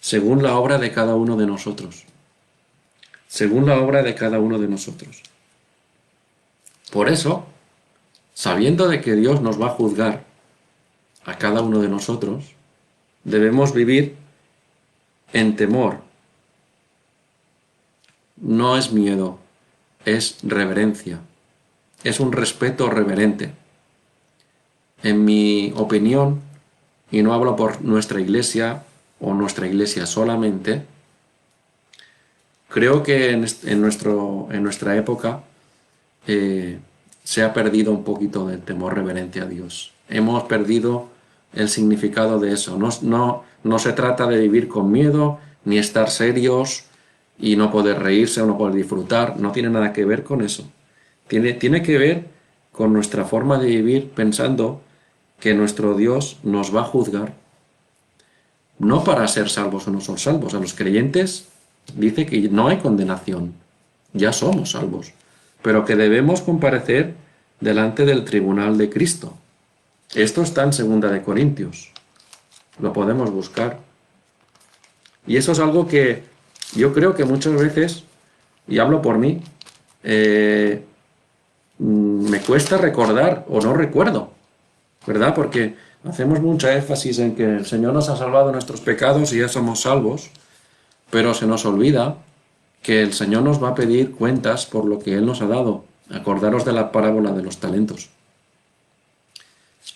según la obra de cada uno de nosotros. Según la obra de cada uno de nosotros. Por eso, sabiendo de que Dios nos va a juzgar a cada uno de nosotros, debemos vivir en temor. No es miedo, es reverencia. Es un respeto reverente. En mi opinión, y no hablo por nuestra iglesia o nuestra iglesia solamente, creo que en nuestra época se ha perdido un poquito del temor reverente a Dios. Hemos perdido el significado de eso. No se trata de vivir con miedo, ni estar serios y no poder reírse o no poder disfrutar. No tiene nada que ver con eso. Tiene que ver con nuestra forma de vivir pensando que nuestro Dios nos va a juzgar, no para ser salvos o no ser salvos. A los creyentes dice que no hay condenación, ya somos salvos, pero que debemos comparecer delante del tribunal de Cristo. Esto está en 2 de Corintios, lo podemos buscar. Y eso es algo que yo creo que muchas veces, y hablo por mí, me cuesta recordar o no recuerdo, ¿verdad? Porque hacemos mucha énfasis en que el Señor nos ha salvado de nuestros pecados y ya somos salvos, pero se nos olvida que el Señor nos va a pedir cuentas por lo que Él nos ha dado. Acordaros de la parábola de los talentos.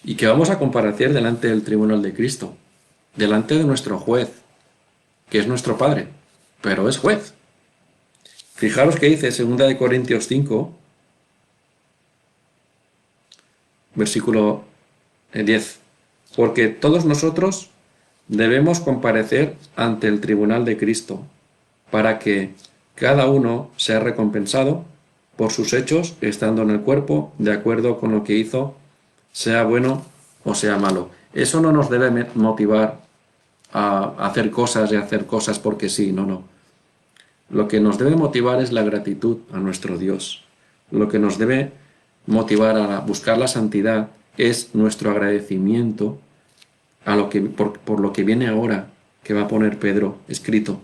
Y que vamos a comparecer delante del tribunal de Cristo, delante de nuestro juez, que es nuestro Padre, pero es juez. Fijaros que dice 2 de Corintios 5, versículo 10. Porque todos nosotros debemos comparecer ante el tribunal de Cristo, para que cada uno sea recompensado por sus hechos, estando en el cuerpo, de acuerdo con lo que hizo, sea bueno o sea malo. Eso no nos debe motivar a hacer cosas y hacer cosas porque sí, no. Lo que nos debe motivar es la gratitud a nuestro Dios. Lo que nos debe motivar a buscar la santidad es nuestro agradecimiento a por lo que viene ahora, que va a poner Pedro escrito.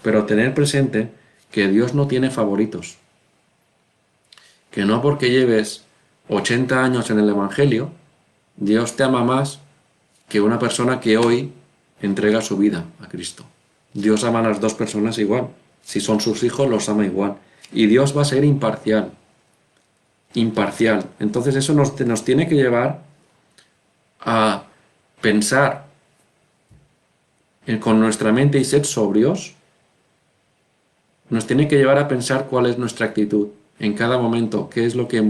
Pero tener presente que Dios no tiene favoritos. Que no porque lleves 80 años en el Evangelio, Dios te ama más que una persona que hoy entrega su vida a Cristo. Dios ama a las dos personas igual. Si son sus hijos, los ama igual. Y Dios va a ser imparcial. Imparcial. Entonces eso nos tiene que llevar a pensar con nuestra mente y ser sobrios. Nos tiene que llevar a pensar cuál es nuestra actitud en cada momento, qué es lo que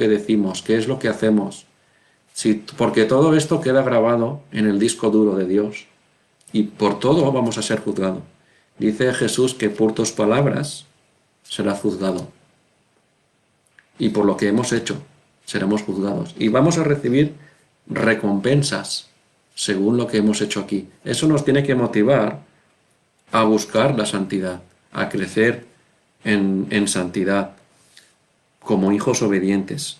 decimos, qué es lo que hacemos. Porque todo esto queda grabado en el disco duro de Dios y por todo vamos a ser juzgados. Dice Jesús que por tus palabras serás juzgado y por lo que hemos hecho seremos juzgados y vamos a recibir recompensas según lo que hemos hecho aquí. Eso nos tiene que motivar a buscar la santidad, a crecer en santidad, como hijos obedientes,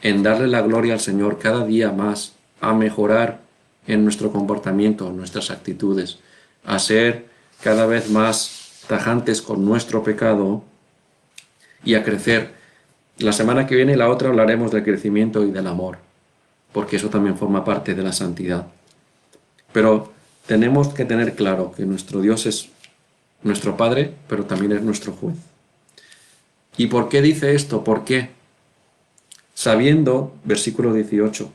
en darle la gloria al Señor cada día más, a mejorar en nuestro comportamiento, en nuestras actitudes, a ser cada vez más tajantes con nuestro pecado y a crecer. La semana que viene y la otra hablaremos del crecimiento y del amor, porque eso también forma parte de la santidad. Pero tenemos que tener claro que nuestro Dios es nuestro Padre, pero también es nuestro juez. ¿Y por qué dice esto? ¿Por qué? Sabiendo, versículo 18,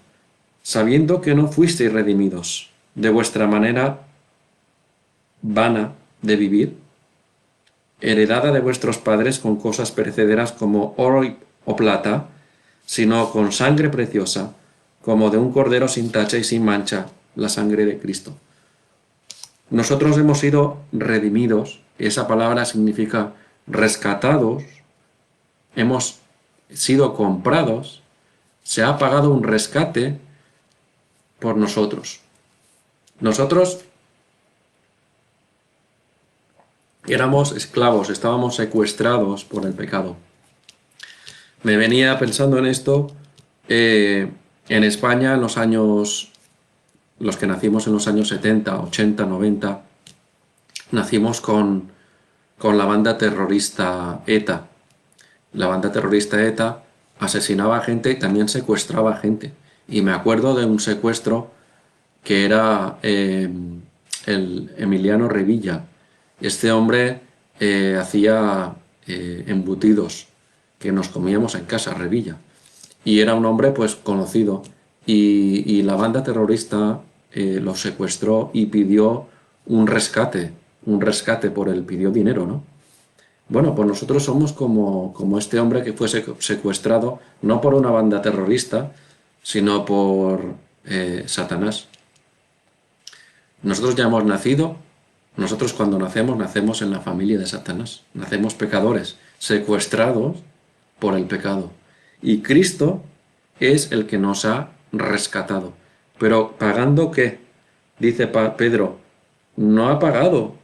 sabiendo que no fuisteis redimidos de vuestra manera vana de vivir, heredada de vuestros padres con cosas perecederas como oro o plata, sino con sangre preciosa, como de un cordero sin tacha y sin mancha, la sangre de Cristo. Nosotros hemos sido redimidos, esa palabra significa rescatados, hemos sido comprados, se ha pagado un rescate por nosotros. Nosotros éramos esclavos, estábamos secuestrados por el pecado. Me venía pensando en esto, en España, en los años, los que nacimos en los años 70, 80, 90, nacimos con la banda terrorista ETA. La banda terrorista ETA asesinaba a gente y también secuestraba a gente. Y me acuerdo de un secuestro que era el Emiliano Revilla. Este hombre hacía embutidos que nos comíamos en casa, Revilla. Y era un hombre pues conocido. Y la banda terrorista lo secuestró y pidió un rescate por él, pidió dinero, ¿no? Bueno, pues nosotros somos como este hombre que fue secuestrado no por una banda terrorista, sino por Satanás. Nosotros ya hemos nacido, nosotros cuando nacemos en la familia de Satanás, nacemos pecadores, secuestrados por el pecado. Y Cristo es el que nos ha rescatado. Pero ¿pagando qué? Dice Pedro, no ha pagado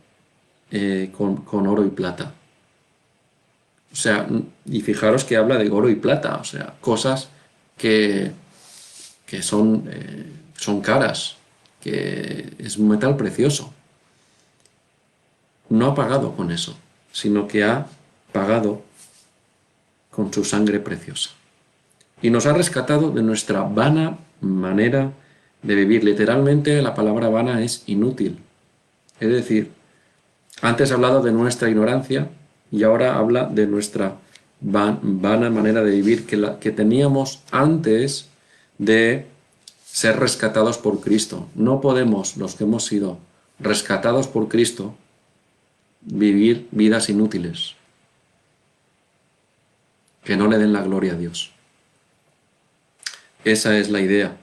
con oro y plata. O sea, y fijaros que habla de oro y plata, o sea, cosas que son caras, que es un metal precioso. No ha pagado con eso, sino que ha pagado con su sangre preciosa. Y nos ha rescatado de nuestra vana manera de vivir. Literalmente la palabra vana es inútil. Es decir, antes ha hablado de nuestra ignorancia y ahora habla de nuestra vana manera de vivir que teníamos antes de ser rescatados por Cristo. No podemos, los que hemos sido rescatados por Cristo, vivir vidas inútiles que no le den la gloria a Dios. Esa es la idea,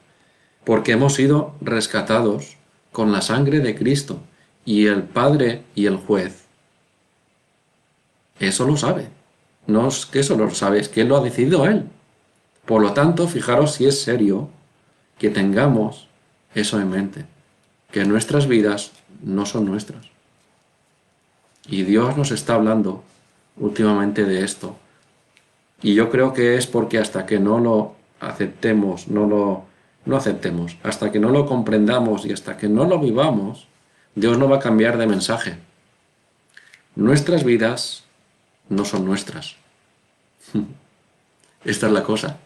porque hemos sido rescatados con la sangre de Cristo y el Padre y el juez eso lo sabe. No es que eso lo sabe, es que Él lo ha decidido Él. Por lo tanto, fijaros si es serio que tengamos eso en mente, que nuestras vidas no son nuestras. Y Dios nos está hablando últimamente de esto. Y yo creo que es porque hasta que no lo aceptemos, no aceptemos, hasta que no lo comprendamos y hasta que no lo vivamos, Dios no va a cambiar de mensaje. Nuestras vidas no son nuestras. Esta es la cosa.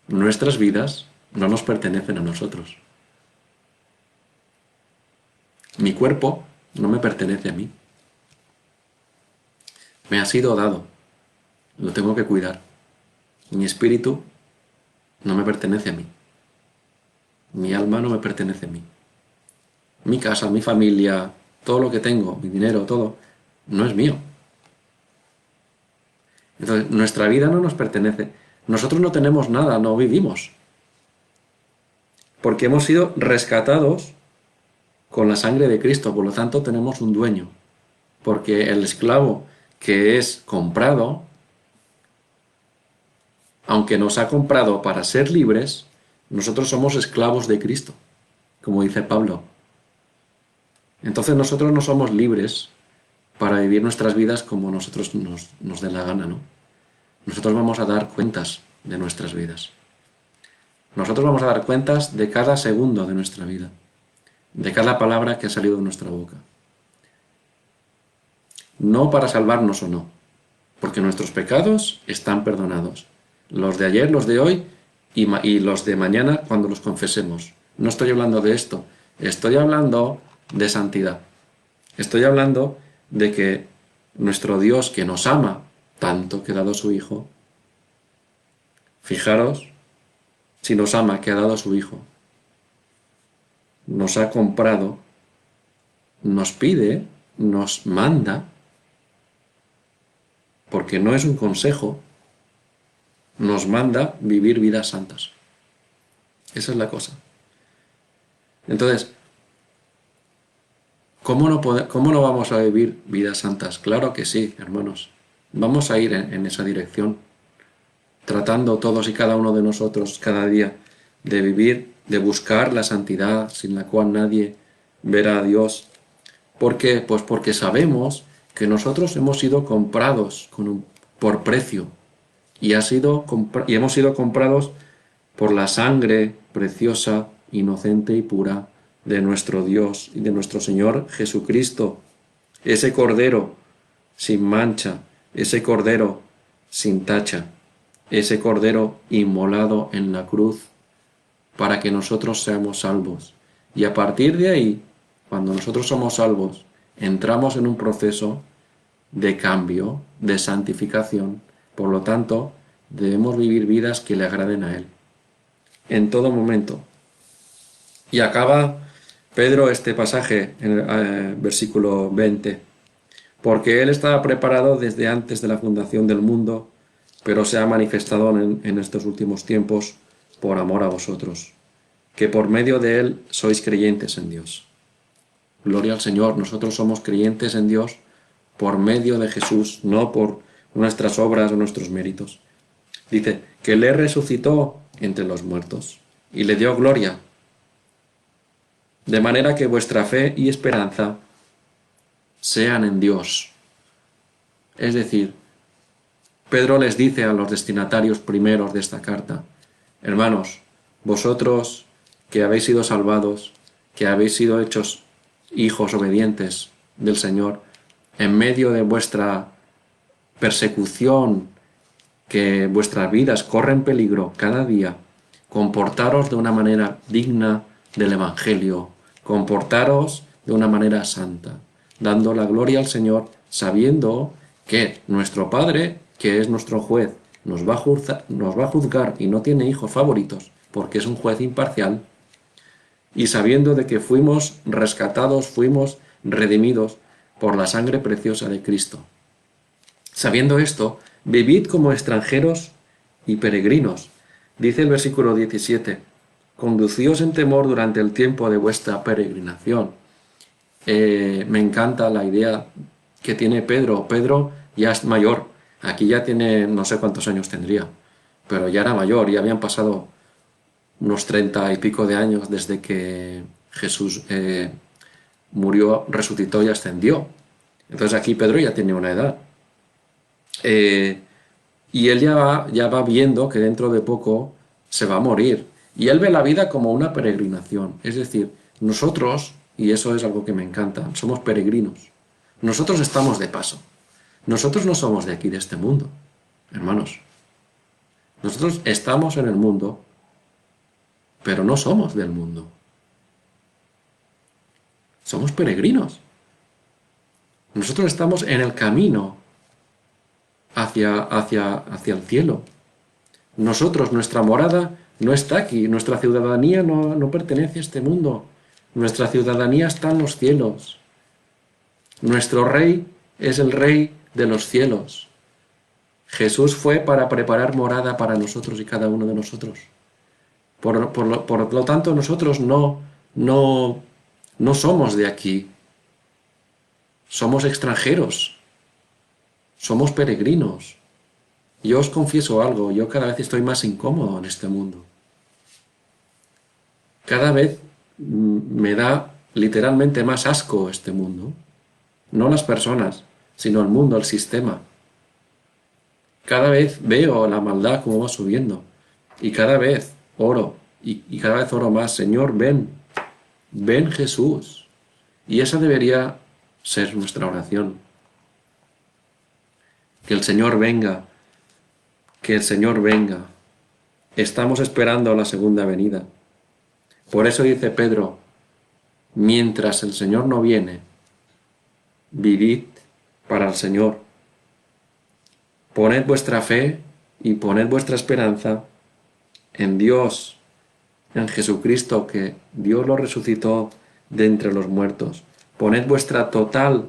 Nuestras vidas no nos pertenecen a nosotros. Mi cuerpo no me pertenece a mí. Me ha sido dado. Lo tengo que cuidar. Mi espíritu no me pertenece a mí. Mi alma no me pertenece a mí. Mi casa, mi familia, todo lo que tengo, mi dinero, todo, no es mío. Entonces, nuestra vida no nos pertenece. Nosotros no tenemos nada, no vivimos. Porque hemos sido rescatados con la sangre de Cristo, por lo tanto tenemos un dueño. Porque el esclavo que es comprado, aunque nos ha comprado para ser libres, Nosotros somos esclavos de Cristo, como dice Pablo. Entonces nosotros no somos libres para vivir nuestras vidas como nosotros nos dé la gana, ¿no? Nosotros vamos a dar cuentas de nuestras vidas. Nosotros vamos a dar cuentas de cada segundo de nuestra vida, de cada palabra que ha salido de nuestra boca. No para salvarnos o no, porque nuestros pecados están perdonados. Los de ayer, los de hoy y los de mañana cuando los confesemos. No estoy hablando de esto, estoy hablando de santidad. Estoy hablando de que nuestro Dios, que nos ama tanto, que ha dado a su Hijo, fijaros, si nos ama, que ha dado a su Hijo, nos ha comprado, nos pide, nos manda, porque no es un consejo, nos manda vivir vidas santas. Esa es la cosa. Entonces, ¿cómo no vamos a vivir vidas santas? Claro que sí, hermanos. Vamos a ir en esa dirección, tratando todos y cada uno de nosotros cada día de vivir, de buscar la santidad sin la cual nadie verá a Dios. ¿Por qué? Pues porque sabemos que nosotros hemos sido comprados por precio y hemos sido comprados por la sangre preciosa, inocente y pura de nuestro Dios y de nuestro Señor Jesucristo, ese Cordero sin mancha, ese Cordero sin tacha, ese Cordero inmolado en la cruz para que nosotros seamos salvos. Y a partir de ahí, cuando nosotros somos salvos, entramos en un proceso de cambio, de santificación. Por lo tanto, debemos vivir vidas que le agraden a Él, en todo momento. Y acaba Pedro este pasaje en el versículo 20. Porque Él estaba preparado desde antes de la fundación del mundo, pero se ha manifestado en estos últimos tiempos por amor a vosotros, que por medio de Él sois creyentes en Dios. Gloria al Señor, nosotros somos creyentes en Dios por medio de Jesús, no por nuestras obras o nuestros méritos. Dice, que le resucitó entre los muertos y le dio gloria, de manera que vuestra fe y esperanza sean en Dios. Es decir, Pedro les dice a los destinatarios primeros de esta carta, hermanos, vosotros que habéis sido salvados, que habéis sido hechos hijos obedientes del Señor, en medio de vuestra persecución, que vuestras vidas corren peligro cada día, comportaros de una manera digna del Evangelio, comportaros de una manera santa, dando la gloria al Señor, sabiendo que nuestro Padre, que es nuestro juez, nos va a juzgar y no tiene hijos favoritos, porque es un juez imparcial, y sabiendo de que fuimos rescatados, fuimos redimidos por la sangre preciosa de Cristo. Sabiendo esto, vivid como extranjeros y peregrinos. Dice el versículo 17, conducíos en temor durante el tiempo de vuestra peregrinación. Me encanta la idea que tiene Pedro. Pedro ya es mayor, aquí ya tiene, no sé cuántos años tendría, pero ya era mayor, ya habían pasado unos 30 y pico de años desde que Jesús murió, resucitó y ascendió. Entonces aquí Pedro ya tiene una edad. Y él ya va viendo que dentro de poco se va a morir. Y él ve la vida como una peregrinación. Es decir, nosotros, y eso es algo que me encanta, somos peregrinos. Nosotros estamos de paso. Nosotros no somos de aquí, de este mundo, hermanos. Nosotros estamos en el mundo, pero no somos del mundo. Somos peregrinos. Nosotros estamos en el camino hacia el cielo. Nosotros, nuestra morada no está aquí, nuestra ciudadanía no pertenece a este mundo. Nuestra ciudadanía está en los cielos. Nuestro Rey es el Rey de los cielos. Jesús fue para preparar morada para nosotros y cada uno de nosotros. Por lo tanto, nosotros no somos de aquí. Somos extranjeros. Somos peregrinos. Yo os confieso algo, yo cada vez estoy más incómodo en este mundo. Cada vez me da literalmente más asco este mundo. No las personas, sino el mundo, el sistema. Cada vez veo la maldad como va subiendo. Y cada vez oro. Y cada vez oro más. Señor, ven. Ven, Jesús. Y esa debería ser nuestra oración. Que el Señor venga. Que el Señor venga. Estamos esperando la segunda venida. Por eso dice Pedro, mientras el Señor no viene, vivid para el Señor. Poned vuestra fe y poned vuestra esperanza en Dios, en Jesucristo, que Dios lo resucitó de entre los muertos. Poned vuestra total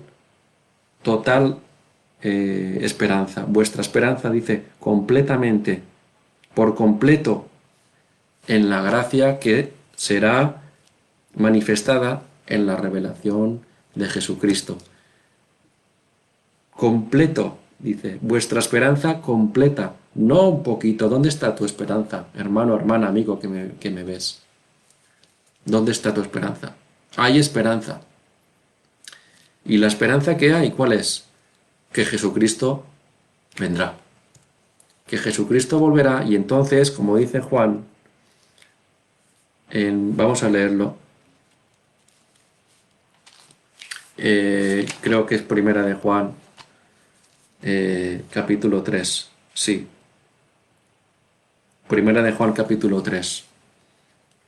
esperanza. Vuestra esperanza, dice, completamente, por completo, en la gracia que será manifestada en la revelación de Jesucristo. Completo, dice, vuestra esperanza completa, no un poquito. ¿Dónde está tu esperanza, hermano, hermana, amigo que me ves? ¿Dónde está tu esperanza? Hay esperanza. ¿Y la esperanza que hay, cuál es? Que Jesucristo vendrá. Que Jesucristo volverá y entonces, como dice Juan, vamos a leerlo. Creo que es primera de Juan, capítulo 3. Sí. Primera de Juan, capítulo 3.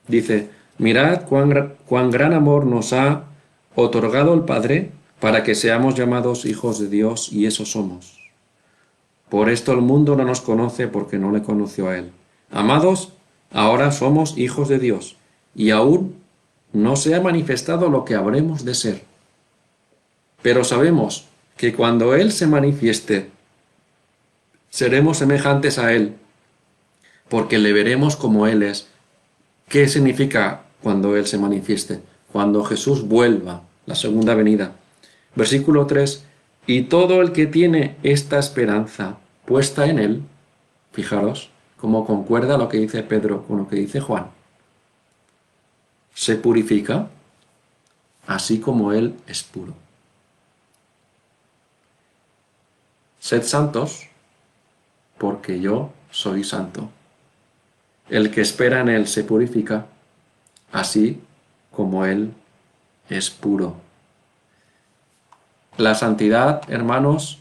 Dice, mirad cuán gran amor nos ha otorgado el Padre para que seamos llamados hijos de Dios, y eso somos. Por esto el mundo no nos conoce porque no le conoció a Él. Amados, ahora somos hijos de Dios, y aún no se ha manifestado lo que habremos de ser. Pero sabemos que cuando Él se manifieste, seremos semejantes a Él, porque le veremos como Él es. ¿Qué significa cuando Él se manifieste? Cuando Jesús vuelva, la segunda venida. Versículo 3, y todo el que tiene esta esperanza puesta en Él, fijaros cómo concuerda lo que dice Pedro con lo que dice Juan, se purifica así como Él es puro. Sed santos, porque yo soy santo. El que espera en Él se purifica, así como Él es puro. La santidad, hermanos,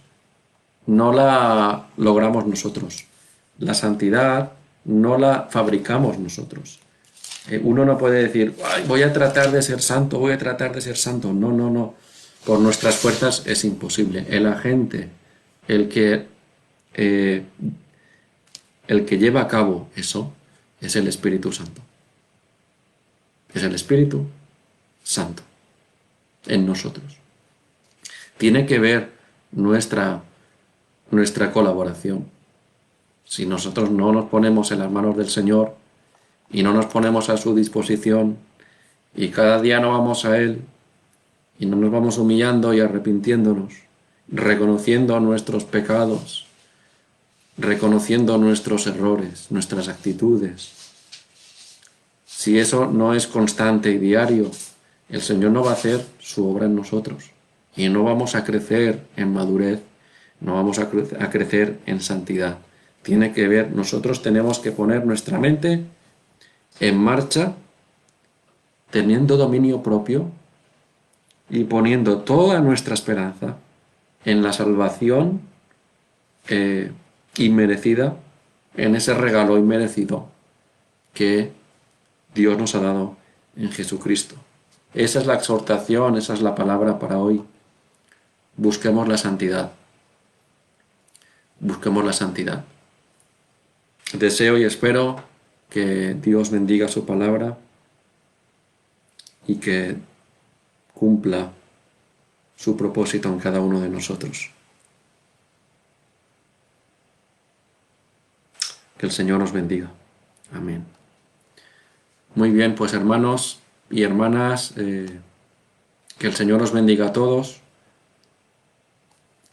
no la logramos nosotros. La santidad no la fabricamos nosotros. Uno no puede decir, ay, voy a tratar de ser santo, voy a tratar de ser santo. No, no, no. Por nuestras fuerzas es imposible. El agente, el que lleva a cabo eso, es el Espíritu Santo. Es el Espíritu Santo en nosotros. Tiene que ver nuestra colaboración. Si nosotros no nos ponemos en las manos del Señor y no nos ponemos a su disposición y cada día no vamos a Él y no nos vamos humillando y arrepintiéndonos, reconociendo nuestros pecados, reconociendo nuestros errores, nuestras actitudes. Si eso no es constante y diario, el Señor no va a hacer su obra en nosotros y no vamos a crecer en madurez, no vamos a crecer en santidad. Tiene que ver, nosotros tenemos que poner nuestra mente en marcha, teniendo dominio propio y poniendo toda nuestra esperanza en la salvación inmerecida, en ese regalo inmerecido que Dios nos ha dado en Jesucristo. Esa es la exhortación, esa es la palabra para hoy. Busquemos la santidad. Busquemos la santidad. Deseo y espero que Dios bendiga su palabra y que cumpla su propósito en cada uno de nosotros. Que el Señor nos bendiga. Amén. Muy bien, pues hermanos y hermanas, que el Señor os bendiga a todos,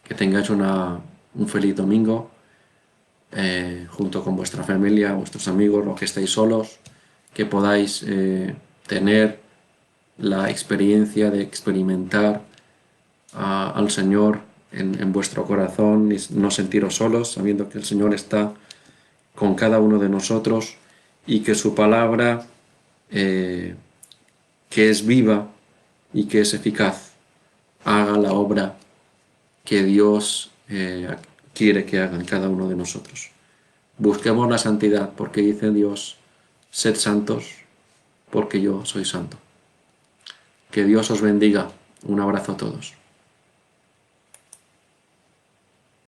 que tengáis un feliz domingo junto con vuestra familia, vuestros amigos, los que estéis solos, que podáis tener la experiencia de experimentar al Señor en vuestro corazón y no sentiros solos, sabiendo que el Señor está con cada uno de nosotros y que su palabra, que es viva y que es eficaz, haga la obra que Dios quiere que haga en cada uno de nosotros. Busquemos la santidad, porque dice Dios, sed santos, porque yo soy santo. Que Dios os bendiga. Un abrazo a todos.